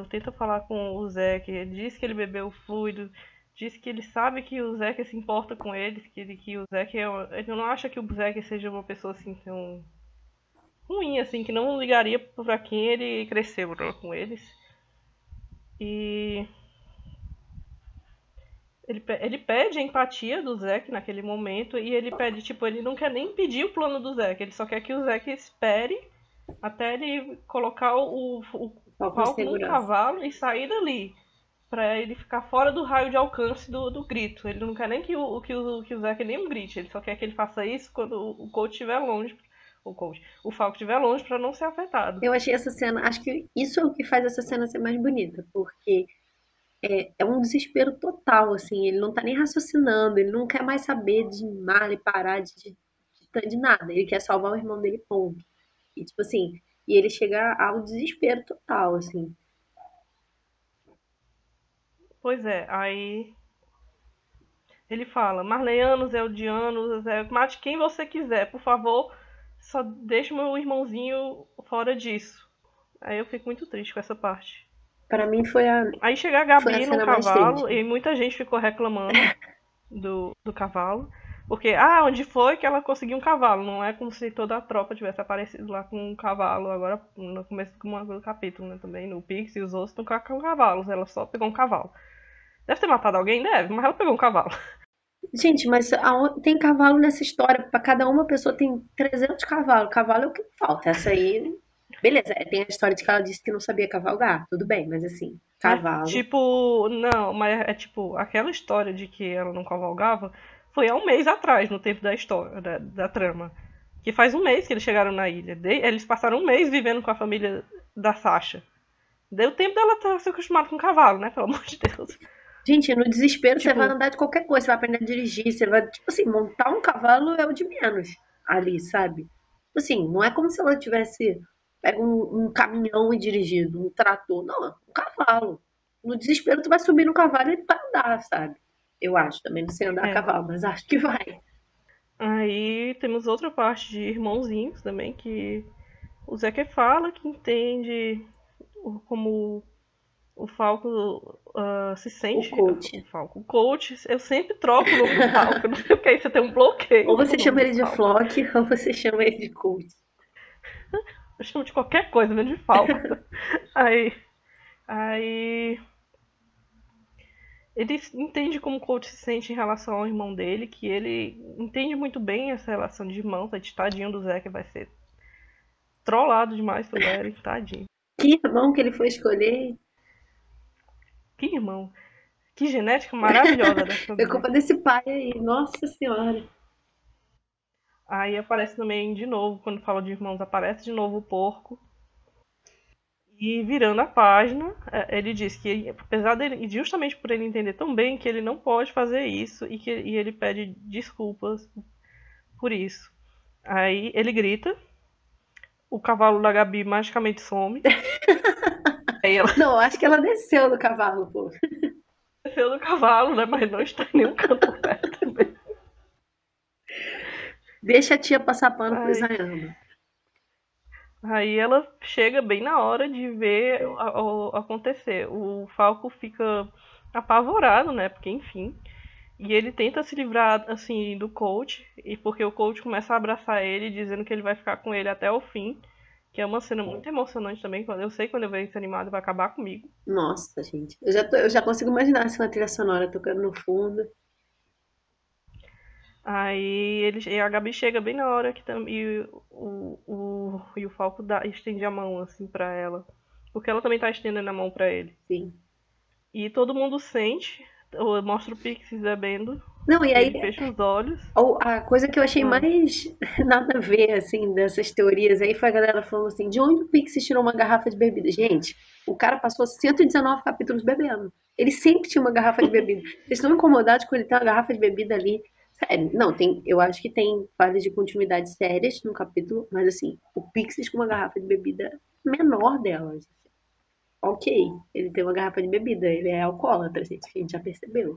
tenta falar com o Zeke, diz que ele bebeu o fluido, diz que ele sabe que o Zeke se importa com eles, que o Zeke ele não acha que o Zeke seja uma pessoa assim tão ruim, assim, que não ligaria pra quem ele cresceu, né, com eles. E ele pede a empatia do Zack naquele momento e ele pede, tipo, ele não quer nem pedir o plano do Zack, ele só quer que o Zack espere até ele colocar o Falcão de palco num segurança. cavalo e sair dali. Pra ele ficar fora do raio de alcance do grito. Ele não quer nem que o Zack nem grite, ele só quer que ele faça isso quando o coach estiver longe. O Falco estiver longe pra não ser afetado. Eu achei essa cena, acho que isso é o que faz essa cena ser mais bonita, porque é um desespero total, assim, ele não tá nem raciocinando, ele não quer mais saber de nada e parar de nada, ele quer salvar o irmão dele, ponto. E tipo assim, e ele chega ao desespero total, assim. Pois é, aí ele fala, Marleyanos, Eldianos, mate quem você quiser, por favor, só deixe meu irmãozinho fora disso. Aí eu fico muito triste com essa parte. Pra mim Aí chega a foi a Gabi num cena mais cavalo triste. e muita gente ficou reclamando do cavalo. Porque, onde foi que ela conseguiu um cavalo? Não é como se toda a tropa tivesse aparecido lá com um cavalo agora no começo do capítulo, né? Também no Pix e os outros estão com cavalos. Ela só pegou um cavalo. Deve ter matado alguém? Deve, mas ela pegou um cavalo. Gente, mas tem cavalo nessa história, pra cada uma pessoa tem 300 cavalos, cavalo é o que falta, essa aí, beleza, tem a história de que ela disse que não sabia cavalgar, tudo bem, mas assim, Mas, cavalo. tipo, não, mas é tipo, aquela história de que ela não cavalgava foi há um mês atrás, no tempo da história, da trama. Que faz um mês que eles chegaram na ilha. Eles passaram um mês vivendo com a família da Sasha. Deu tempo dela estar se acostumada com cavalo, né? Pelo amor de Deus. Gente, no desespero você vai Tipo, andar de qualquer coisa, você vai aprender a dirigir, você vai, tipo assim, montar um cavalo é o de menos ali, sabe? Tipo assim, não é como se ela tivesse pego um caminhão e dirigido, um trator, não, é um cavalo. No desespero tu vai subir no cavalo e ele vai andar, sabe? Eu acho, também não sei andar a é. cavalo, mas acho que vai. Aí temos outra parte de irmãozinhos também, que o Zeca fala que entende como o Falco se O sente. coach. O Falco. O coach, eu sempre troco o nome do Falco. Não sei porque aí você tem um bloqueio Ou com o você nome chama do ele de Falco. Flock, ou você chama ele de coach. Eu chamo de qualquer coisa, menos de Falco. Aí. Aí. Ele entende como o coach se sente em relação ao irmão dele, que ele entende muito bem essa relação de irmão, tadinho do Zé, que vai ser trollado demais pelo Eren, tadinho. Que irmão que ele foi escolher? Que irmão. Que genética maravilhosa dessa É mulher. culpa desse pai aí, nossa senhora. Aí aparece também de novo, quando fala de irmãos, aparece de novo o porco. E virando a página, ele diz que, apesar dele, justamente por ele entender tão bem que ele não pode fazer isso e ele pede desculpas por isso. Aí ele grita, o cavalo da Gabi magicamente some. Aí ela Não, acho que ela desceu do cavalo, pô. desceu do cavalo, né? Mas não está em nenhum canto perto também. Deixa a tia passar pano pro Aí, Isayama. aí ela chega bem na hora de ver acontecer. O Falco fica apavorado, né? Porque, enfim. E ele tenta se livrar, assim, do coach. E porque o coach começa a abraçar ele, dizendo que ele vai ficar com ele até o fim. Que é uma cena muito emocionante também. Eu sei quando eu ver isso animado vai acabar comigo. Nossa, gente. Eu já consigo imaginar assim uma trilha sonora tocando no fundo. Aí e a Gabi chega bem na hora que e o Falco estende a mão assim pra ela. Porque ela também tá estendendo a mão pra ele. Sim. E todo mundo sente, mostra o Pixie bebendo. Não, e E aí ele fecha os olhos. a coisa que eu achei Ah, mais nada a ver, assim, dessas teorias aí foi a galera falando assim, de onde o Pixie tirou uma garrafa de bebida? Gente, o cara passou 119 capítulos bebendo. Ele sempre tinha uma garrafa de bebida. Vocês estão incomodados com ele ter uma garrafa de bebida ali? Sério, não, eu acho que tem falhas de continuidade sérias no capítulo, mas assim, o Pixie com uma garrafa de bebida menor delas. Ok, ele tem uma garrafa de bebida, ele é alcoólatra, gente, a gente já percebeu.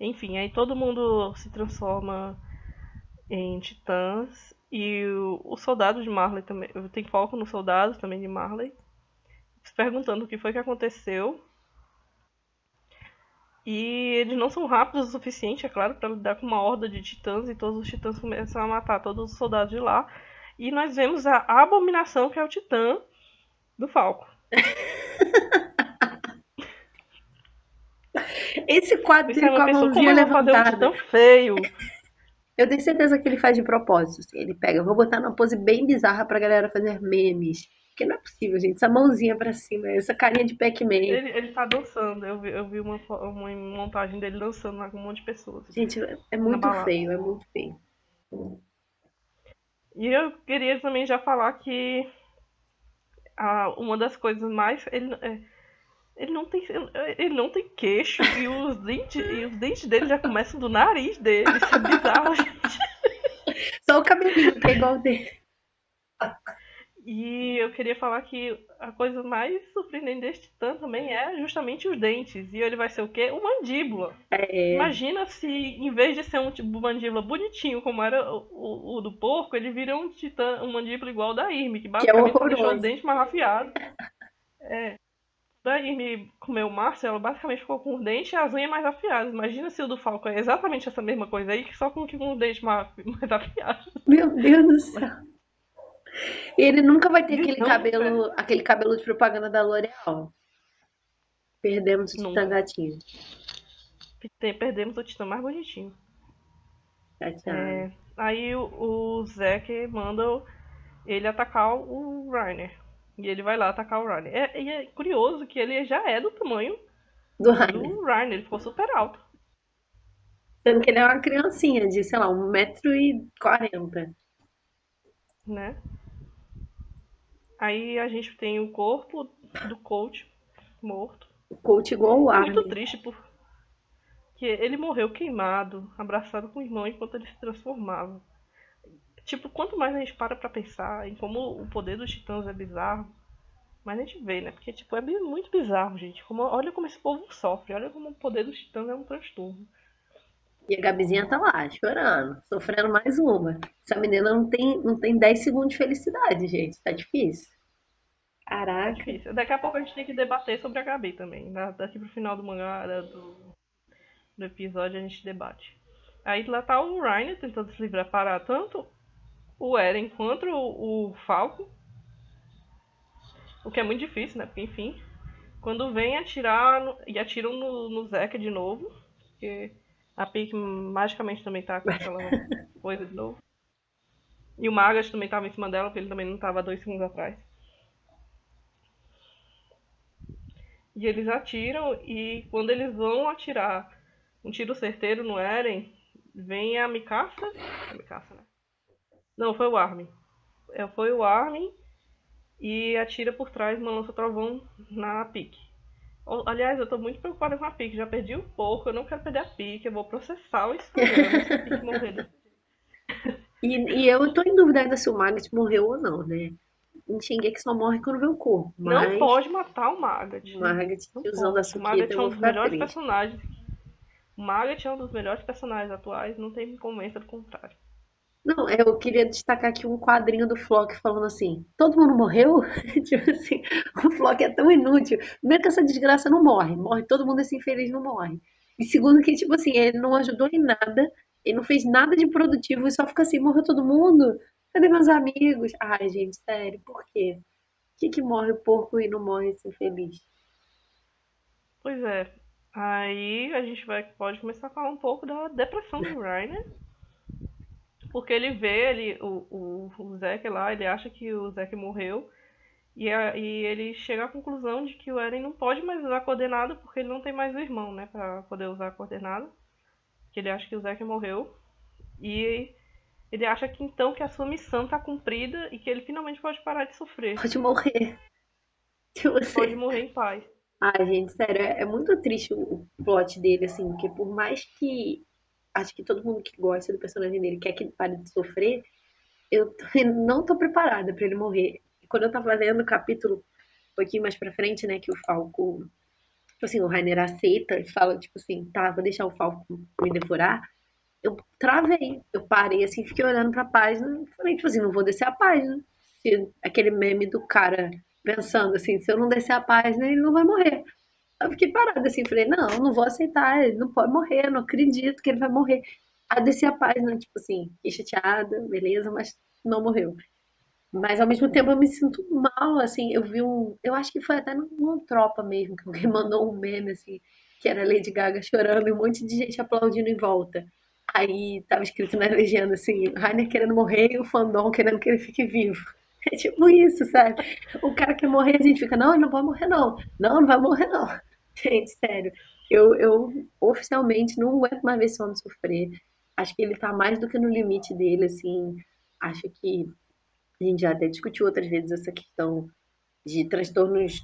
enfim, aí todo mundo se transforma em titãs. E o soldado de Marley também. Tem foco no soldado também de Marley. Se perguntando o que foi que aconteceu. E eles não são rápidos o suficiente, é claro, para lidar com uma horda de titãs. E todos os titãs começam a matar todos os soldados de lá. E nós vemos a abominação que é o titã do Falco. Esse quadro Isso é dele com uma a pessoa. Como mãozinha eu vou fazer um levantada, titã feio? eu tenho certeza que ele faz de propósito. Assim. Ele pega, eu vou botar numa pose bem bizarra pra galera fazer memes. Porque não é possível, gente. Essa mãozinha pra cima, essa carinha de Pac-Man. Ele tá dançando. Eu vi uma montagem dele dançando lá com um monte de pessoas Gente, é na muito balada. feio, é muito feio. E eu queria também já falar que uma das coisas mais. Ele não tem queixo e os dentes dele já começam do nariz dele. Isso é bizarro. Só o cabelinho, que é igual o dele. E eu queria falar que a coisa mais surpreendente deste Titã também é justamente os dentes. E ele vai ser o quê? Uma mandíbula. É, Imagina se, em vez de ser um tipo mandíbula bonitinho, como era o do porco, ele vira um titã, um mandíbula igual ao da Irme, que que é basicamente só deixou o horroroso. dente mais afiado. Da Irme comeu o Márcio, ela basicamente ficou com os dentes e as unhas mais afiadas. Imagina se o do Falco é exatamente essa mesma coisa aí, só com os dentes mais afiados. Meu Deus do céu. E ele nunca vai ter Visão de inferno. aquele cabelo de propaganda da L'Oréal. Perdemos o Titã Nunca. Gatinho. Perdemos o titã mais bonitinho. Chateado. Aí o Zack manda ele atacar o Reiner. E ele vai lá atacar o Reiner. E é curioso que ele já é do tamanho Do Rainer. do Reiner, ele ficou super alto, Sendo que ele é uma criancinha de, sei lá, 1,40 m. né? Aí a gente tem o corpo do coach morto. O coach igual o Muito Armin. triste porque ele morreu queimado, abraçado com o irmão enquanto ele se transformava. Tipo, quanto mais a gente para pra pensar em como o poder dos titãs é bizarro, mais a gente vê, né? Porque, tipo, é muito bizarro, gente. Olha como esse povo sofre, olha como o poder dos titãs é um transtorno. E a Gabizinha tá lá, chorando, sofrendo mais uma. Essa menina não tem 10 segundos de felicidade, gente. Tá difícil. Tá Caraca. difícil. Daqui a pouco a gente tem que debater sobre a Gabi também. Daqui pro final do mangá, do episódio, a gente debate. Aí lá tá o Reiner tentando se livrar, parar tanto o Eren quanto o Falco. O que é muito difícil, né? Porque, enfim, quando vem atirar e atiram no Zeca de novo, porque a Pique magicamente também tá com aquela coisa de novo. E o Magas também tava em cima dela, porque ele também não tava 2 segundos atrás. E eles atiram, e quando eles vão atirar um tiro certeiro no Eren, vem a Mikasa. A Mikasa, né? Não, foi o Armin. Foi o Armin e atira por trás uma lança-trovão na Pique. Aliás, eu tô muito preocupada com a Pique. Já perdi um pouco, eu não quero perder a Pique. Eu vou processar o Instagram se a Pique morrer desse jeito. E eu tô em dúvida ainda se o Magat morreu ou não, né? Em Shingeki só morre quando vê o corpo, Não mas pode matar o Magat. o Magat, Não usando a pode. O Sukita, Magat eu é um vou dos ficar melhores triste. personagens. O Magat é um dos melhores personagens atuais, não tem me convença do contrário. Não, eu queria destacar aqui um quadrinho do Flock falando assim: todo mundo morreu? Tipo assim, o Flock é tão inútil. Primeiro que essa desgraça não morre, morre todo mundo, esse infeliz não morre. E segundo que, tipo assim, ele não ajudou em nada, ele não fez nada de produtivo e só fica assim: morreu todo mundo? Cadê meus amigos? Ai, gente, sério, por quê? Que morre o porco e não morre esse infeliz? Pois é. Aí a gente pode começar a falar um pouco da depressão do Reiner. Porque ele vê o Zack lá, ele acha que o Zack morreu. E ele chega à conclusão de que o Eren não pode mais usar a coordenada porque ele não tem mais o irmão, né? Pra poder usar a coordenada. Que ele acha que o Zack morreu. E ele acha que então que a sua missão tá cumprida e que ele finalmente pode parar de sofrer. Pode morrer. Tipo E pode assim. morrer em paz. Ai, gente, sério, é muito triste o plot dele, assim, porque por mais que acho que todo mundo que gosta do personagem dele quer que ele pare de sofrer, eu também não tô preparada pra ele morrer. E quando eu tava lendo o capítulo um pouquinho mais pra frente, né, que o Falco, tipo assim, o Rainer aceita e fala, tipo assim, tá, vou deixar o Falco me devorar. Eu travei, eu parei assim, fiquei olhando pra página e falei, tipo assim, não vou descer a página. Se aquele meme do cara pensando assim, se eu não descer a página, ele não vai morrer. Eu fiquei parada assim, falei, não, não vou aceitar, ele não pode morrer, eu não acredito que ele vai morrer. Aí desci a página, tipo assim, fiquei chateada, beleza, mas não morreu. Mas ao mesmo tempo eu me sinto mal, assim, eu vi eu acho que foi até numa tropa mesmo, que alguém mandou um meme, assim, que era Lady Gaga chorando e um monte de gente aplaudindo em volta. Aí tava escrito na legenda, assim, Rainer querendo morrer e o fandom querendo que ele fique vivo. É tipo isso, sabe? O cara quer morrer, a gente fica, não, ele não vai morrer não. Não, não vai morrer não. Gente, sério, eu oficialmente não aguento mais ver esse homem sofrer. Acho que ele tá mais do que no limite dele, assim. Acho que a gente já até discutiu outras vezes essa questão de transtornos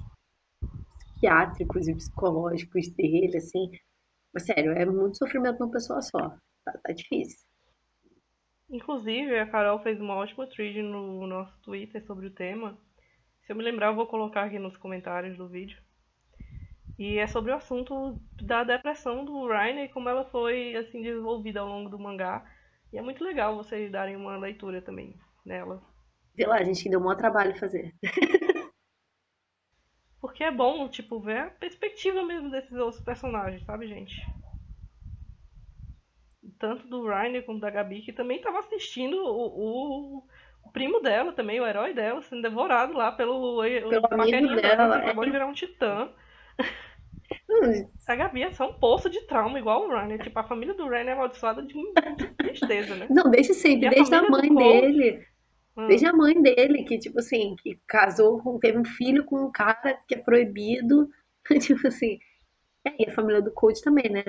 psiquiátricos e psicológicos dele, assim. Mas sério, é muito sofrimento numa pessoa só. Tá difícil. Inclusive, a Carol fez uma ótima thread no nosso Twitter sobre o tema. Se eu me lembrar, eu vou colocar aqui nos comentários do vídeo. E é sobre o assunto da depressão do Reiner e como ela foi assim desenvolvida ao longo do mangá. E é muito legal vocês darem uma leitura também nela. Sei lá, a gente que deu o maior trabalho fazer. Porque é bom, tipo, ver a perspectiva mesmo desses outros personagens, sabe, gente? Tanto do Reiner como da Gabi, que também tava assistindo o primo dela também, o herói dela, sendo devorado lá Pelo pelo amigo paquerinha dela, que dela, acabou de virar um titã. hum, A Gabi é só um poço de trauma, igual o Reiner. Tipo, a família do Reiner é amaldiçoada de tristeza, né? não, desde sempre, E a desde a família do mãe Colt. dele. Desde a mãe dele, que, tipo assim, que casou, teve um filho com um cara que é proibido. Tipo assim. E a família do Coach também, né?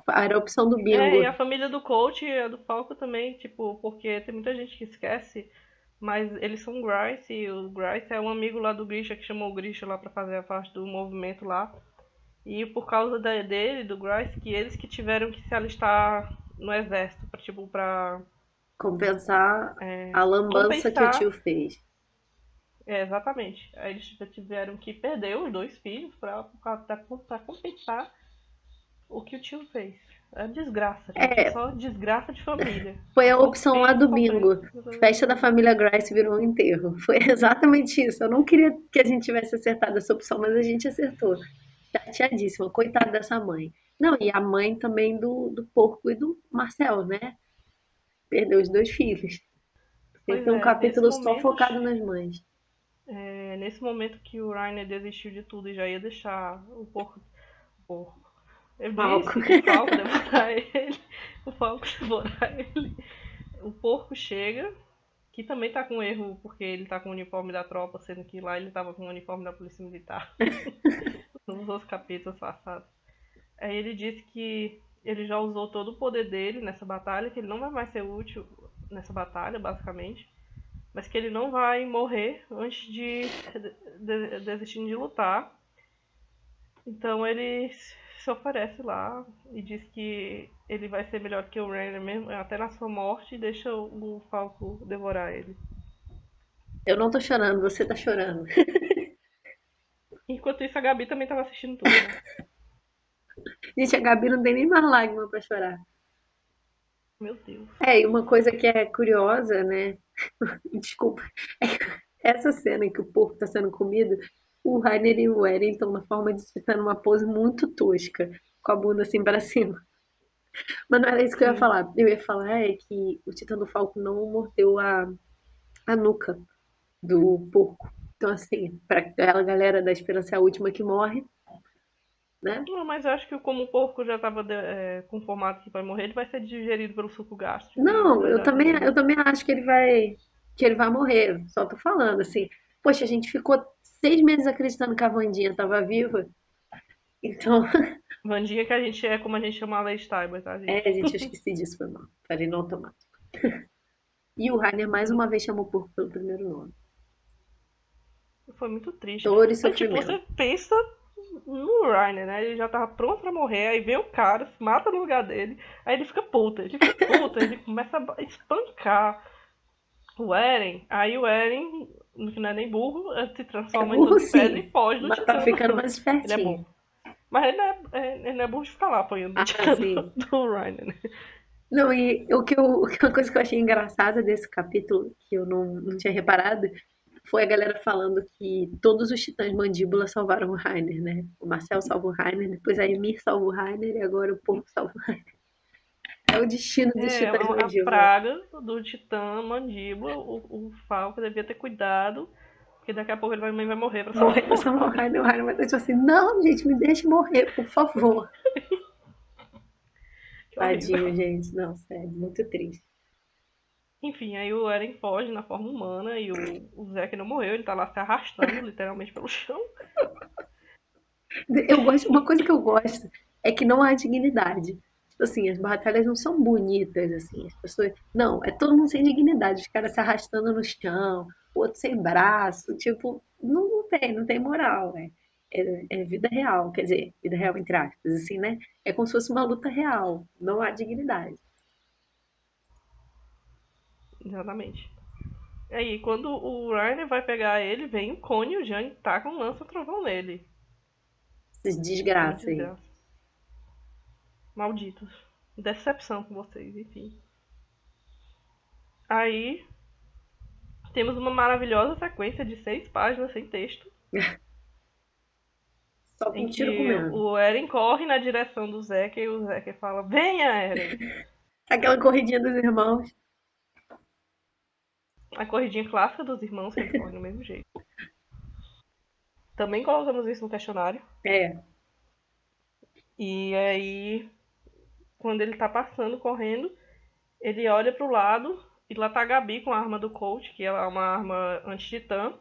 Era a opção do É, bingo. e a família do Colt e a do Falco também, tipo, porque tem muita gente que esquece, mas eles são Grice, e o Grice é um amigo lá do Grisha que chamou o Grisha lá pra fazer a parte do movimento lá. E por causa dele, do Grice, que eles que tiveram que se alistar no exército, pra, tipo, pra Compensar a lambança que o compensar. tio fez. É, exatamente. Aí eles tiveram que perder os dois filhos pra compensar o que o tio fez. É desgraça, gente. É É, só desgraça de família. foi a Só os opção lá filhos do sofrendo. bingo. Festa da família Grice virou um enterro. Foi exatamente isso. Eu não queria que a gente tivesse acertado essa opção, mas a gente acertou. Chateadíssima. Coitada dessa mãe. Não, e a mãe também do porco e do Marcel, né? Perdeu os dois filhos. Tem que Pois ter um é, nesses capítulo só momentos. focado nas mães. É nesse momento que o Reiner desistiu de tudo e já ia deixar o porco. Eu Falco. disse, o Falco devorar ele. O Falco devorar ele. O porco chega, que também tá com erro, porque ele tá com o uniforme da tropa, sendo que lá ele tava com o uniforme da polícia militar. Nos outros capítulos passados. Aí ele disse que ele já usou todo o poder dele nessa batalha, que ele não vai mais ser útil nessa batalha, basicamente. Mas que ele não vai morrer antes de desistir de lutar. Então ele se oferece lá e diz que ele vai ser melhor que o Reiner mesmo, até na sua morte, e deixa o Falco devorar ele. Eu não tô chorando, você tá chorando. Enquanto isso, a Gabi também tava assistindo tudo, né? Gente, a Gabi não tem nem mais lágrima pra chorar. Meu Deus. É, e uma coisa que é curiosa, né? Desculpa. É que essa cena em que o porco tá sendo comido, o Rainer e o Eren estão na forma de estar numa pose muito tosca, com a bunda assim pra cima. Mas não era isso que eu ia Sim. falar. Eu ia falar é que o Titã do Falco não mordeu a nuca do porco. Então, assim, pra aquela galera da Esperança é a última que morre, né? Não, mas eu acho que como o porco já tava com o formato que vai morrer, ele vai ser digerido pelo suco gástrico e Não, vai eu dar também, ruim. eu também acho que ele vai morrer. Só tô falando, assim. Poxa, a gente ficou 6 meses acreditando que a Wandinha tava viva. Então, Vandinha que a gente é como a gente chama a Lei Steiber, tá, gente? gente, eu esqueci disso, foi mal. Falei no automático. E o Rainer mais uma vez chamou o porco pelo primeiro nome. Foi muito triste. Dor e Aí, tipo, sofrimento. você pensa no Reiner, né? Ele já tava pronto pra morrer, aí vem o cara, se mata no lugar dele, aí ele começa a espancar o Eren, aí o Eren, que não é nem burro, se É transforma em burro tudo em pedra sim, e foge do mas tá Titã. ficando mais Ele é espertinho. bom. Mas ele não é burro de ficar lá apanhando do Ah, Titã sim. do Reiner, né? Não, e uma coisa que eu achei engraçada desse capítulo, que eu não tinha reparado, foi a galera falando que todos os titãs mandíbula salvaram o Rainer, né? O Marcel salva o Rainer, depois a Ymir salva o Rainer e agora o porco salva o Rainer. É o destino dos É, titãs a mandíbula. praga do Titã mandíbula, o Falco devia ter cuidado, porque daqui a pouco ele vai morrer pra Morrer salvar pra salvar o Rainer vai estar tipo assim, não, gente, me deixe morrer, por favor. Que horrível. Tadinho, gente. Não, sério, muito triste. Enfim, aí o Eren foge na forma humana e o Zack não morreu, ele tá lá se arrastando literalmente pelo chão. Uma coisa que eu gosto é que não há dignidade. Tipo assim, as batalhas não são bonitas, assim, as pessoas. Não, é todo mundo sem dignidade, os caras se arrastando no chão, o outro sem braço, tipo, não tem moral, né? É vida real, quer dizer, vida real entre aspas, assim, né? É como se fosse uma luta real, não há dignidade. Exatamente. Aí, quando o Reiner vai pegar ele, vem o Cone e o Jang tacam um lança-trovão nele. Essas Que desgraças aí. desgraça. Malditos. Decepção com vocês, enfim. Aí, temos uma maravilhosa sequência de 6 páginas sem texto, Só com em tiro que comendo. o Eren corre na direção do Zack e o Zack fala: Venha, Eren! Aquela corridinha dos irmãos. A corridinha clássica dos irmãos, que eles correm do mesmo jeito. Também colocamos isso no questionário. É, E aí, quando ele tá passando, correndo, ele olha pro lado e lá tá a Gabi com a arma do Colt, que é uma arma anti-titã,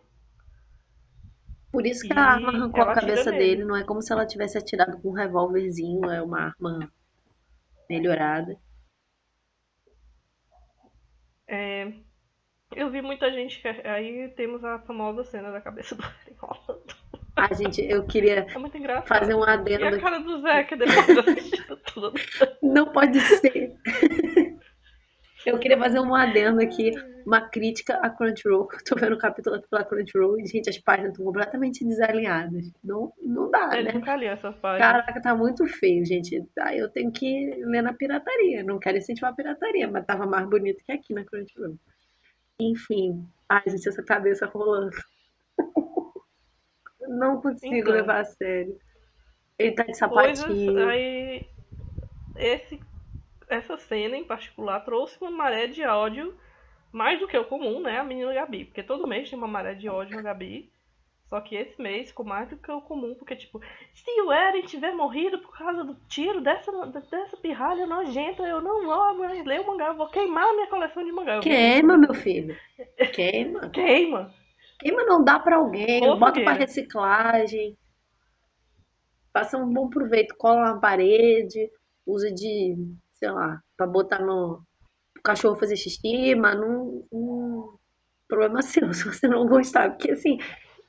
por isso que a arma e arrancou a ela atira cabeça dele. nele. Não é como se ela tivesse atirado com um revólverzinho, é uma arma melhorada. É, eu vi muita gente que. Aí temos a famosa cena da cabeça do Eren rolando. Ah, gente, eu queria É muito fazer engraçado. um E a adendo aqui. cara do Zeca depois de assistir tudo. Não pode ser. Eu queria fazer um adendo aqui, uma crítica à Crunchyroll. Tô vendo o capítulo pela Crunchyroll e, gente, as páginas estão completamente desalinhadas. Não dá, Ele né? nunca li essas páginas. Caraca, tá muito feio, gente. Aí eu tenho que ler na pirataria. Não quero incentivar a pirataria, mas tava mais bonito que aqui na Crunchyroll. Enfim. Ai, gente, essa cabeça rolando. Não consigo Então, levar a sério. Ele tá de coisas. sapatinho. Aí. Esse, essa cena em particular trouxe uma maré de ódio mais do que o comum, né, a menina Gabi. Porque todo mês tem uma maré de ódio na Gabi. Só que esse mês ficou mais do que o comum, porque, tipo, se o Eren tiver morrido por causa do tiro dessa pirralha nojenta, eu não vou mais ler o mangá, eu vou queimar a minha coleção de mangá. Eu vi gente Queima, meu comentando isso. filho. Queima. Queima! Queima não dá pra alguém, Rua bota pra fogueira. reciclagem, faça um bom proveito, cola na parede, usa de, sei lá, pra botar no o cachorro fazer xixi, mas não problema seu se você não gostar, porque assim,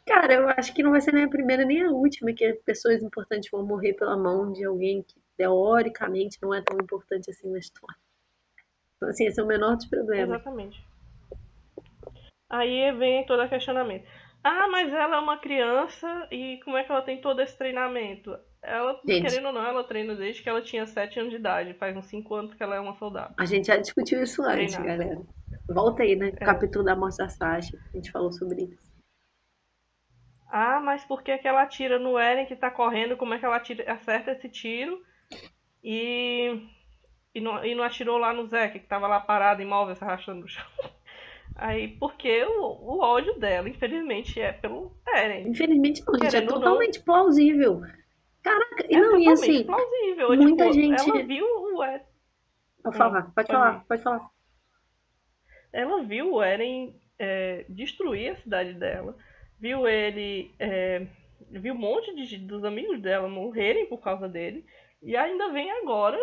cara, eu acho que não vai ser nem a primeira nem a última que pessoas importantes vão morrer pela mão de alguém que teoricamente não é tão importante assim na história. Então, assim, esse é o menor dos problemas. Exatamente. Aí vem todo o questionamento. Ah, mas ela é uma criança e como é que ela tem todo esse treinamento? Ela, Gente, querendo ou não, ela treina desde que ela tinha 7 anos de idade. Faz uns 5 anos que ela é uma soldado. a gente já discutiu isso antes, Treinada. galera. Volta aí, né? É. Capítulo da morte da Sasha. A gente falou sobre isso. Ah, mas por que, que ela atira no Eren que tá correndo? Como é que ela acerta esse tiro? E, e não atirou lá no Zeke, que tava lá parado, imóvel, se arrastando no chão. Aí, porque o ódio dela, infelizmente, é pelo Eren. Infelizmente não, gente, é Querendo ou não, totalmente plausível. Caraca, e é não, e totalmente assim, plausível. Tipo, muita gente. ela viu o Eren. Pode falar, pode Pode falar, ir. pode falar. Ela viu o Eren destruir a cidade dela. Viu ele. Viu um monte dos amigos dela morrerem por causa dele. E ainda vem agora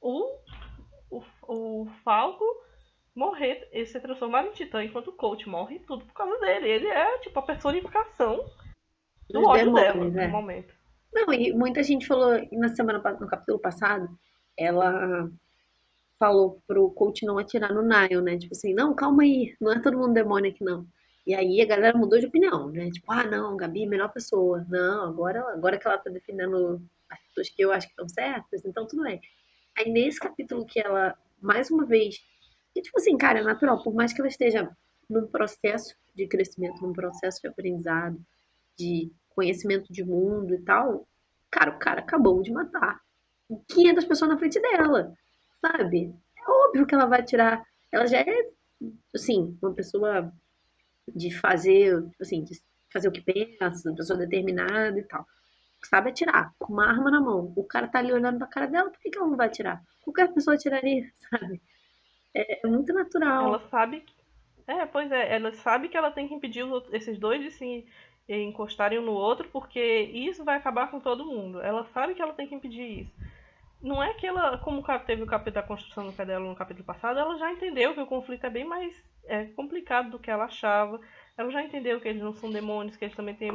o, o Falco morrer e ser transformado em Titã enquanto o Coach morre tudo por causa dele. Ele é tipo a personificação do Dos ódio dela demônios, no é. momento. Não, e muita gente falou no capítulo passado, ela falou pro coach não atirar no Nile, né? Tipo assim, não, calma aí, não é todo mundo demônio aqui não. E aí a galera mudou de opinião, né? Tipo, ah, não, Gabi, melhor pessoa. Não, agora que ela tá defendendo as pessoas que eu acho que estão certas, então tudo bem. Aí nesse capítulo que ela, mais uma vez, e tipo assim, cara, é natural, por mais que ela esteja num processo de crescimento, num processo de aprendizado, de conhecimento de mundo e tal, cara, o cara acabou de matar 500 pessoas na frente dela, sabe? É óbvio que ela vai tirar. Ela já é, assim, uma pessoa de fazer, tipo assim, de fazer o que pensa, uma pessoa determinada e tal. Sabe atirar, com uma arma na mão. O cara tá ali olhando pra cara dela, por que ela não vai atirar? Qualquer pessoa atiraria, sabe? É muito Ela natural. sabe. Pois é, ela sabe que ela tem que impedir esses dois de se encostarem um no outro, porque isso vai acabar com todo mundo. Ela sabe que ela tem que impedir isso. Não é que ela, como teve o capítulo da construção no pé dela no capítulo passado, ela já entendeu que o conflito é bem mais complicado do que ela achava. Ela já entendeu que eles não são demônios, que eles também têm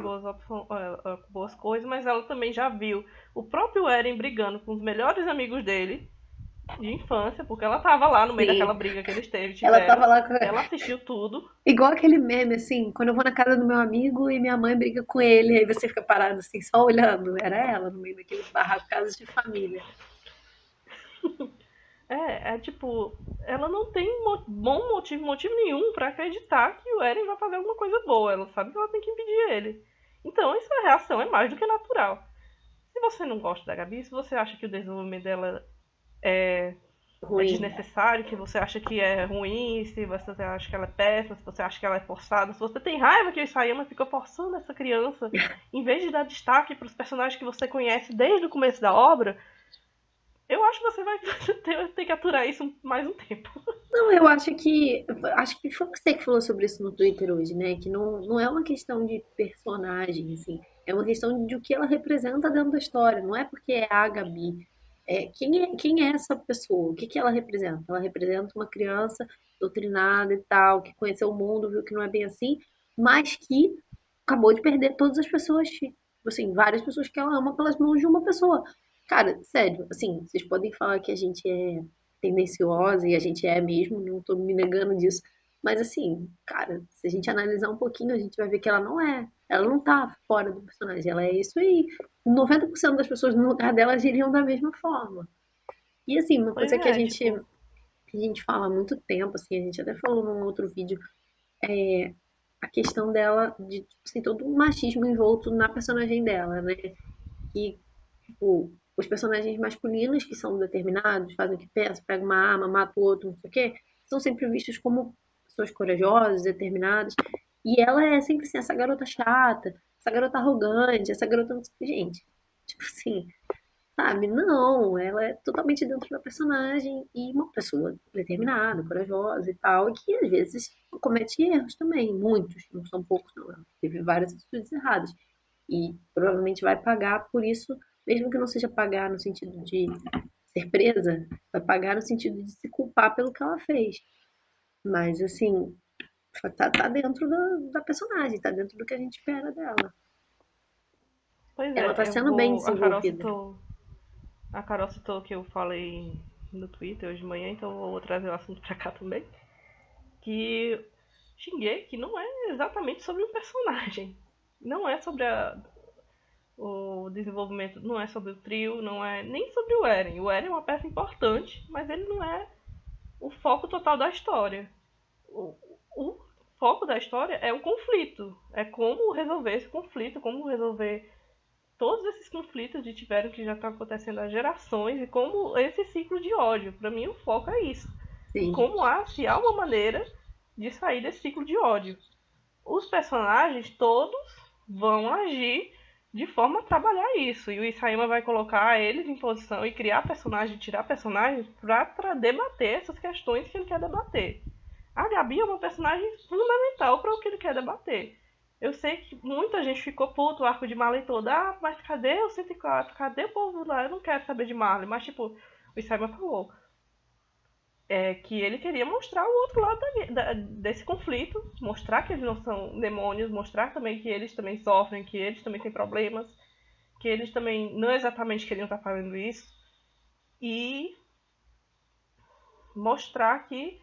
boas coisas, mas ela também já viu o próprio Eren brigando com os melhores amigos dele de infância, porque ela tava lá no meio daquela Sim, briga que eles ela tava tiveram. lá com... Ela assistiu tudo. igual aquele meme, assim, quando eu vou na casa do meu amigo e minha mãe briga com ele, aí você fica parado assim, só olhando. Era ela no meio daquele barraco, casa de família. Tipo, ela não tem motivo nenhum pra acreditar que o Eren vai fazer alguma coisa boa. Ela sabe que ela tem que impedir ele. Então, essa reação é mais do que natural. Se você não gosta da Gabi, se você acha que o desenvolvimento dela é Ruim. desnecessário, que você acha que é ruim, se você acha que ela é péssima, se você acha que ela é forçada, se você tem raiva que o Isayama fica forçando essa criança, em vez de dar destaque para os personagens que você conhece desde o começo da obra, eu acho que você vai ter que aturar isso mais um tempo. Não, eu acho que foi você que falou sobre isso no Twitter hoje, né? Que não é uma questão de personagem, assim, é uma questão de o que ela representa dentro da história. Não é porque é a Gabi. Quem é essa pessoa? O que ela representa? Ela representa uma criança doutrinada e tal, que conheceu o mundo, viu que não é bem assim, mas que acabou de perder todas as pessoas, tipo assim, várias pessoas que ela ama pelas mãos de uma pessoa. Cara, sério, assim, vocês podem falar que a gente é tendenciosa e a gente é mesmo, não tô me negando disso. Mas assim, cara, se a gente analisar um pouquinho, a gente vai ver que ela não é. Ela não tá fora do personagem, ela é isso aí. 90% das pessoas no lugar dela agiriam da mesma forma. E assim, uma Pois coisa é, tipo, que a gente fala há muito tempo, assim, a gente até falou num outro vídeo, é a questão dela de assim, todo o machismo envolto na personagem dela, né? Que tipo, os personagens masculinos que são determinados, fazem o que pensam, pegam uma arma, mata o outro, não sei o quê, são sempre vistos como pessoas corajosas, determinadas. E ela é sempre assim, essa garota chata, essa garota arrogante, essa garota não sei, gente. Tipo assim, sabe? Não, ela é totalmente dentro da personagem e uma pessoa determinada, corajosa e tal, e que às vezes comete erros também, muitos, não são poucos, não. Ela teve várias atitudes erradas e provavelmente vai pagar por isso, mesmo que não seja pagar no sentido de ser presa, vai pagar no sentido de se culpar pelo que ela fez. Mas assim, tá dentro da personagem, tá dentro do que a gente espera dela. Pois Ela tá é, eu sendo bem vou. desenvolvida. A Carol citou que eu falei no Twitter hoje de manhã, então eu vou trazer o assunto pra cá também. Que Shingeki não é exatamente sobre o personagem. Não é sobre o desenvolvimento, não é sobre o trio, não é nem sobre o Eren. O Eren é uma peça importante, mas ele não é o foco total da história. O foco da história é o conflito. É como resolver esse conflito, como resolver todos esses conflitos de tiveram que já estão acontecendo há gerações e como esse ciclo de ódio. Para mim, o foco é isso. E Sim, como se há uma maneira de sair desse ciclo de ódio. Os personagens todos vão agir de forma a trabalhar isso. E o Isayama vai colocar eles em posição e criar personagens, tirar personagens para debater essas questões que ele quer debater. A Gabi é uma personagem fundamental para o que ele quer debater. Eu sei que muita gente ficou puto, o arco de Marley todo. Ah, mas cadê o 104? Cadê o povo lá? Eu não quero saber de Marley. Mas, tipo, o Isayama falou que ele queria mostrar o outro lado desse conflito. Mostrar que eles não são demônios. Mostrar também que eles também sofrem, que eles também têm problemas. Que eles também não exatamente queriam estar fazendo isso. E mostrar que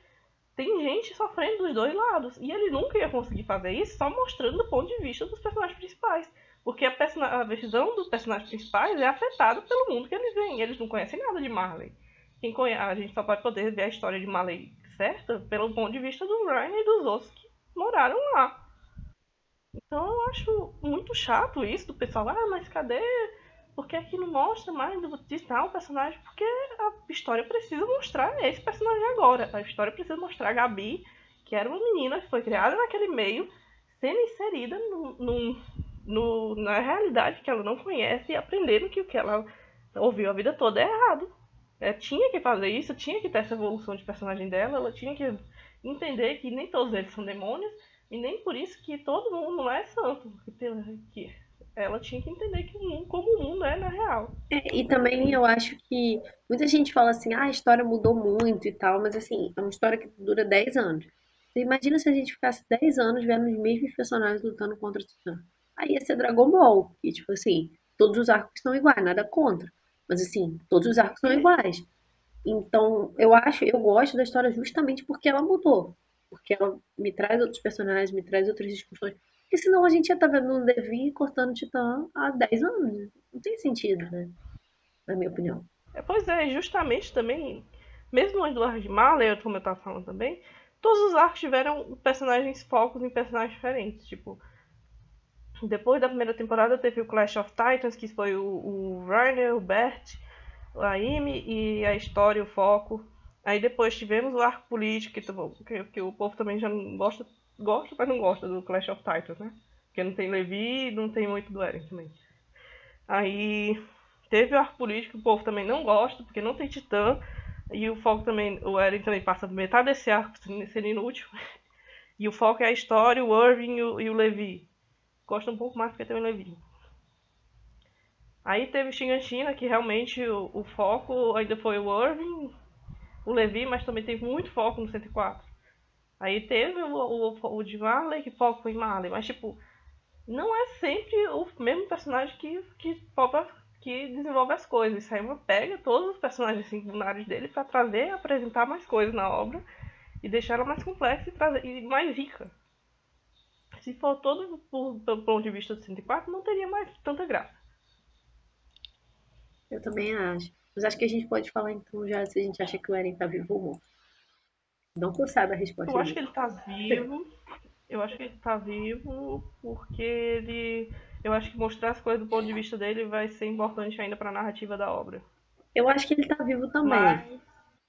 tem gente sofrendo dos dois lados. E ele nunca ia conseguir fazer isso só mostrando o ponto de vista dos personagens principais. Porque a visão dos personagens principais é afetada pelo mundo que eles veem. Eles não conhecem nada de Marley. A gente só pode poder ver a história de Marley certa pelo ponto de vista do Ryan e dos outros que moraram lá. Então eu acho muito chato isso do pessoal. Ah, mas cadê? Por que aqui não mostra mais de tal personagem? Porque a história precisa mostrar esse personagem agora. A história precisa mostrar a Gabi, que era uma menina que foi criada naquele meio, sendo inserida na realidade que ela não conhece e aprendendo que o que ela ouviu a vida toda é errado. Tinha que fazer isso, tinha que ter essa evolução de personagem dela, ela tinha que entender que nem todos eles são demônios e nem por isso que todo mundo não é santo. Que ela tinha que entender que como o mundo é na real. e também eu acho que muita gente fala assim, ah, a história mudou muito e tal, mas assim, é uma história que dura 10 anos. Você imagina se a gente ficasse 10 anos vendo os mesmos personagens lutando contra o Titã. Aí ia ser Dragon Ball, e tipo assim, todos os arcos são iguais, nada contra. Mas assim, todos os arcos são E, iguais. Então, eu gosto da história justamente porque ela mudou. Porque ela me traz outros personagens, me traz outras discussões. Porque senão a gente ia estar vendo o Levi cortando o Titã há 10 anos. Não tem sentido, né? Na minha opinião. pois é, justamente também, mesmo as do arco de Marley, como eu tava falando também, todos os arcos tiveram personagens focos em personagens diferentes. Tipo, depois da primeira temporada teve o Clash of Titans, que foi o Reiner, o Bert, a Amy e a história, o foco. Aí depois tivemos o arco político, que o povo também já não gosta, mas não gosta do Clash of Titans, né? Porque não tem Levi e não tem muito do Eren também. Aí teve o arco político, que o povo também não gosta, porque não tem Titã. E o foco também, o Eren também passa metade desse arco sendo inútil. E o foco é a história, o Irving e o Levi. Gosta um pouco mais porque tem o Levi. Aí teve o Shiganshina, que realmente o foco ainda foi o Irving, o Levi, mas também teve muito foco no 104. Aí teve o de Marley, que foco foi em Marley, mas tipo, não é sempre o mesmo personagem que desenvolve as coisas. Isso aí pega todos os personagens secundários dele para trazer e apresentar mais coisas na obra e deixar ela mais complexa e mais rica. Se for todo pelo ponto de vista do 104, não teria mais tanta graça. Eu também acho. Mas acho que a gente pode falar então já se a gente acha que o Eren tá vivo ou morto. Não que eu saiba a Eu resposta acho que disso. ele tá vivo. Eu acho que ele tá vivo porque ele. Eu acho que mostrar as coisas do ponto de vista dele vai ser importante ainda pra narrativa da obra. Eu acho que ele tá vivo Mas também.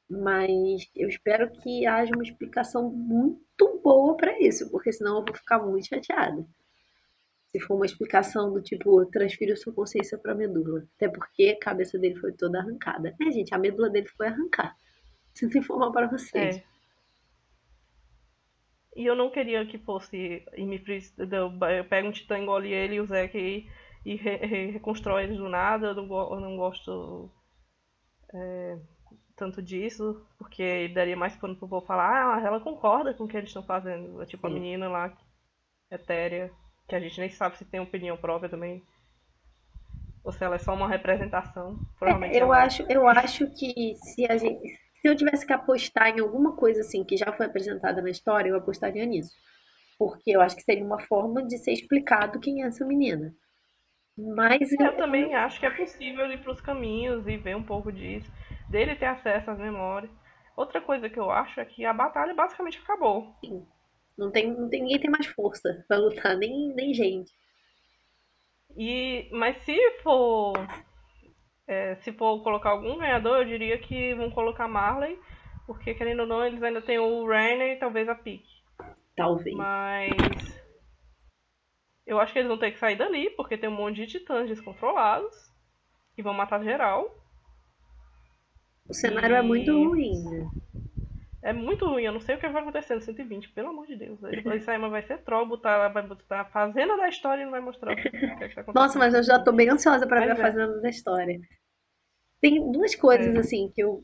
Mas eu espero que haja uma explicação muito boa para isso, porque senão eu vou ficar muito chateada. Se for uma explicação do tipo, transfira sua consciência para a medula. Até porque a cabeça dele foi toda arrancada. É, gente, a medula dele foi arrancada. Sinto informar para vocês. É. E eu não queria que fosse. Eu pego um titã, engole ele e o Zack e reconstrói eles do nada. Eu não gosto tanto disso, porque daria mais pano pro povo falar, ah, ela concorda com o que eles estão fazendo. É tipo a Sim. menina lá, etérea, que a gente nem sabe se tem opinião própria também, ou se ela é só uma representação. Provavelmente Eu ela é. acho, eu acho que se eu tivesse que apostar em alguma coisa assim que já foi apresentada na história, eu apostaria nisso. Porque eu acho que seria uma forma de ser explicado quem é essa menina. Mas Eu também acho que é possível ir pros caminhos e ver um pouco disso, dele ter acesso às memórias. Outra coisa que eu acho é que a batalha basicamente acabou. assim, não tem ninguém tem mais força pra lutar, nem gente. Mas se for colocar algum ganhador, eu diria que vão colocar Marley, porque querendo ou não, eles ainda tem o Rainer e talvez a Pique. Talvez. Mas eu acho que eles vão ter que sair dali, porque tem um monte de titãs descontrolados que vão matar geral. O cenário é muito E ruim, né? é muito ruim, eu não sei o que vai acontecer no 120, pelo amor de Deus. Isso aí vai ser troll, vai botar a fazenda da história e não vai mostrar o que é que tá Nossa, acontecendo no mas eu já tô 120. bem ansiosa pra ver a Mas é, Fazenda da História. Tem duas coisas, é. assim, que eu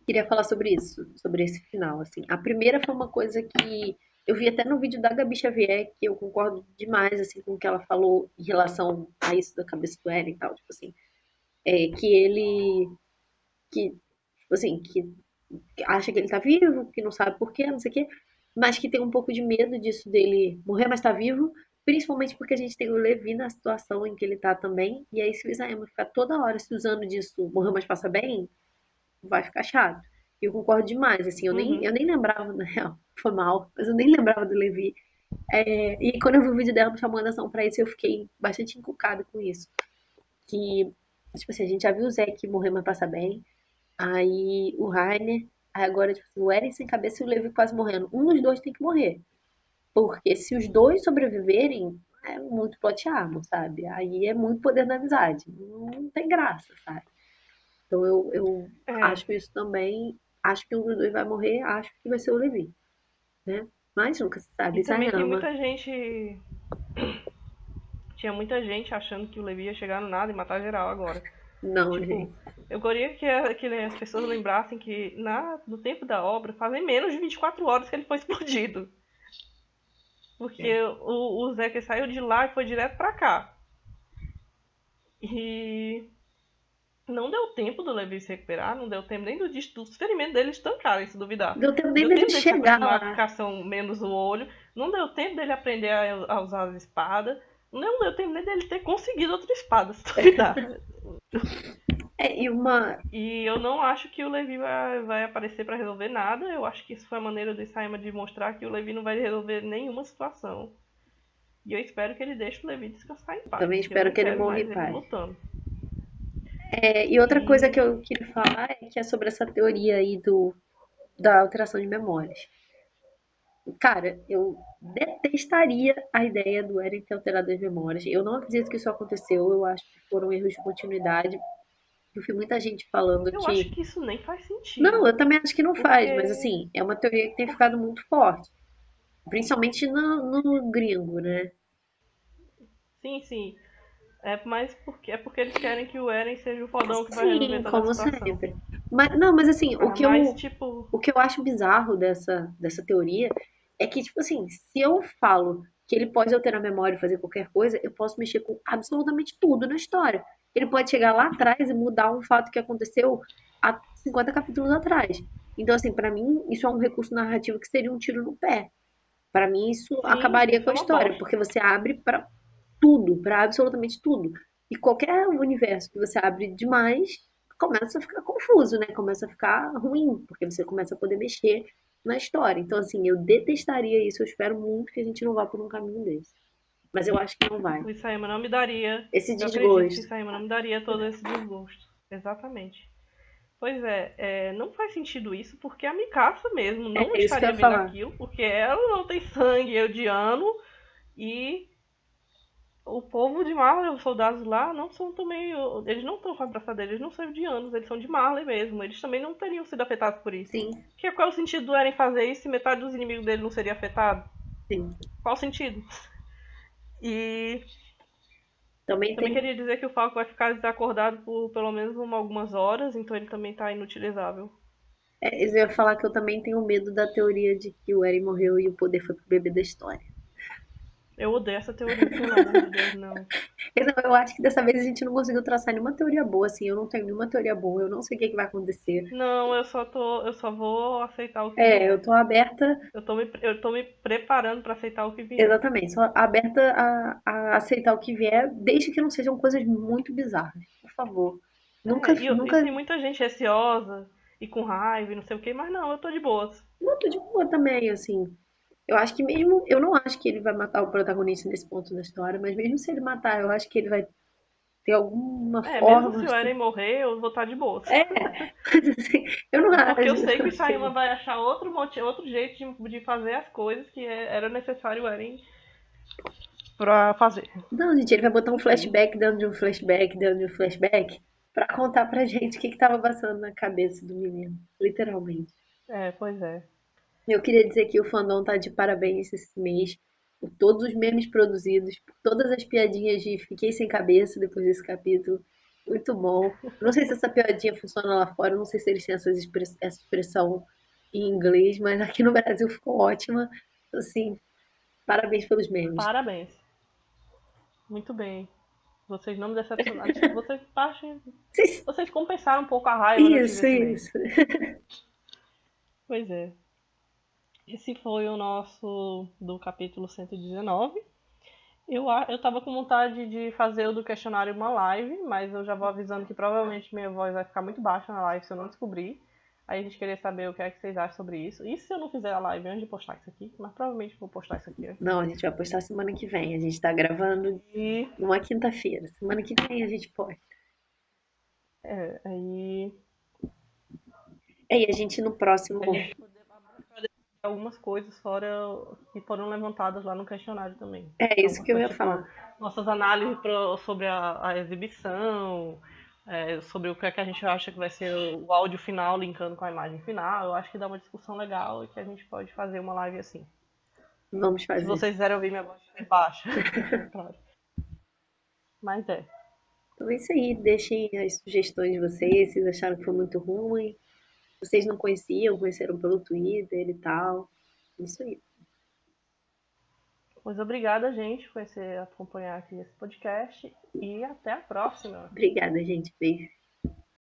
queria falar sobre isso, sobre esse final, assim. A primeira foi uma coisa que eu vi até no vídeo da Gabi Xavier, que eu concordo demais, assim, com o que ela falou em relação a isso da cabeça do Eren e tal, tipo assim, que ele, que, tipo assim, que acha que ele tá vivo, que não sabe por quê, não sei o quê, mas que tem um pouco de medo disso dele morrer, mas tá vivo, principalmente porque a gente tem o Levi na situação em que ele tá também, e aí se o Isayama ficar toda hora se usando disso, morreu, mas passa bem, vai ficar chato. E eu concordo demais, assim, eu Uhum. nem lembrava, na real, foi mal, mas eu nem lembrava do Levi. E quando eu vi o vídeo dela me chamando a atenção pra isso, eu fiquei bastante encucada com isso. Que, tipo assim, a gente já viu o Zeke morrer, mas passa bem. Aí o Rainer, aí agora, tipo assim, o Eren sem cabeça e o Levi quase morrendo. Um dos dois tem que morrer. Porque se os dois sobreviverem, é muito plot armor, sabe? Aí é muito poder da amizade. Não tem graça, sabe? Então eu É. acho isso também. Acho que um dos dois vai morrer, acho que vai ser o Levi, né? Mas nunca se E sabe, também tem Isayama. muita gente. Tinha muita gente achando que o Levi ia chegar no nada e matar geral agora. Não, gente. Tipo, eu queria que as pessoas lembrassem que no tempo da obra fazem menos de 24 horas que ele foi explodido. É. Porque o Zeca saiu de lá e foi direto pra cá. E não deu tempo do Levi se recuperar, não deu tempo nem dos ferimentos dele estancarem, se duvidar. Deu tempo Não nem deu dele tempo dele se chegar acostumar lá. com a ficação menos o olho. Não deu tempo dele aprender a usar as espadas. Não deu tempo nem dele ter conseguido outra espada, se duvidar. E uma. E eu não acho que o Levi vai aparecer pra resolver nada. Eu acho que isso foi a maneira do Isayama de mostrar que o Levi não vai resolver nenhuma situação. E eu espero que ele deixe o Levi descansar em paz, Também porque eu espero não que ele quero morra mais em ele paz. lutando. E outra coisa que E eu queria falar é que é sobre essa teoria aí da alteração de memórias. Cara, eu detestaria a ideia do Eren ter alterado as memórias. Eu não acredito que isso aconteceu. Eu acho que foram erros de continuidade. Eu vi muita gente falando eu que. acho que isso nem faz Não, sentido. eu também acho que não faz, mas Porque. assim, é uma teoria que tem ficado muito forte. Principalmente no gringo, né? Sim, sim. É porque eles querem que o Eren seja o fodão que vai resolver Sim, toda a como situação. sempre. Mas, não, mas assim, Mas, tipo. o que eu acho bizarro dessa teoria é que, tipo assim, se eu falo que ele pode alterar a memória e fazer qualquer coisa, eu posso mexer com absolutamente tudo na história. Ele pode chegar lá atrás e mudar um fato que aconteceu há 50 capítulos atrás. Então, assim, pra mim, isso é um recurso narrativo que seria um tiro no pé. Pra mim, isso Sim, acabaria isso com é a uma história, bosta. porque você abre pra tudo, pra absolutamente tudo. E qualquer universo que você abre demais, começa a ficar confuso, né? Começa a ficar ruim, porque você começa a poder mexer na história. Então, assim, eu detestaria isso. Eu espero muito que a gente não vá por um caminho desse. Mas eu acho que não vai. O Isayama não me daria. Esse Eu acredito que o desgosto. Isayama não me daria todo esse desgosto. Exatamente. Pois não faz sentido isso, porque a Mikasa mesmo não É isso que eu estaria ia vendo falar. aquilo, porque ela não tem sangue eldiano e o povo de Marley, os soldados lá, não são também. Eles não estão com a braçadeira, eles não são eldianos, eles são de Marley mesmo. Eles também não teriam sido afetados por isso. Sim, Qual é o sentido do Eren fazer isso se metade dos inimigos dele não seria afetado? sim. Qual o sentido? E Também também tem. queria dizer que o Falco vai ficar desacordado por pelo menos algumas horas, então ele também tá inutilizável. Eu ia falar que eu também tenho medo da teoria de que o Eren morreu e o poder foi pro bebê da história. Eu odeio essa teoria, pelo amor de Deus, não. Eu acho que dessa vez a gente não conseguiu traçar nenhuma teoria boa, assim. Eu não tenho nenhuma teoria boa, eu não sei o que, que vai acontecer. Não, eu só vou aceitar o que vier. Eu tô aberta, Eu tô me preparando pra aceitar o que vier. exatamente, só aberta a aceitar o que vier, desde que não sejam coisas muito bizarras, por favor. Nunca, E nunca, tem muita gente receosa e com raiva e não sei o que, mas não, eu tô de boas. não tô de boa também, assim. Eu acho que mesmo, eu não acho que ele vai matar o protagonista nesse ponto da história, mas mesmo se ele matar, eu acho que ele vai ter alguma Mesmo forma, se o Eren morrer, eu vou estar de boas. é, mas assim, eu não Porque eu acho, sei que o Sayama assim. vai achar outro jeito de fazer as coisas que era necessário o Eren pra fazer. Não, gente, ele vai botar um Enfim, flashback dentro de um flashback dentro de um flashback pra contar pra gente o que que tava passando na cabeça do menino, literalmente. pois é. Eu queria dizer que o fandom tá de parabéns esse mês por todos os memes produzidos, por todas as piadinhas de fiquei sem cabeça depois desse capítulo. Muito bom. Eu não sei se essa piadinha funciona lá fora, eu não sei se eles têm essa expressão em inglês, mas aqui no Brasil ficou ótima. Assim, parabéns pelos memes. Parabéns. Muito bem. Vocês não me decepcionaram. Tipo, vocês compensaram um pouco a raiva que eu tive Isso, esse mês. isso. Pois é. Esse foi o nosso do capítulo 119. Eu tava com vontade de fazer o do questionário uma live, mas eu já vou avisando que provavelmente minha voz vai ficar muito baixa na live se eu não descobrir. Aí a gente queria saber o que é que vocês acham sobre isso. E se eu não fizer a live antes de postar isso aqui? Mas provavelmente vou postar isso aqui antes. Não, a gente vai postar semana que vem. A gente tá gravando E numa quinta-feira. Semana que vem a gente posta. aí E a gente no próximo. a gente poder abraçar algumas coisas fora que foram levantadas lá no questionário também. É isso Algumas que eu coisas, ia tipo, falar. nossas análises sobre a exibição, sobre o que é que a gente acha que vai ser o áudio final linkando com a imagem final. Eu acho que dá uma discussão legal e que a gente pode fazer uma live assim. Vamos Se fazer. vocês quiserem ouvir minha voz baixa, claro. Mas Então é isso aí. Deixem as sugestões de vocês. Vocês acharam que foi muito ruim? Vocês não conheciam, conheceram pelo Twitter e tal. Isso aí. Pois obrigada, gente, por acompanhar aqui esse podcast e até a próxima. Obrigada, gente. Beijo.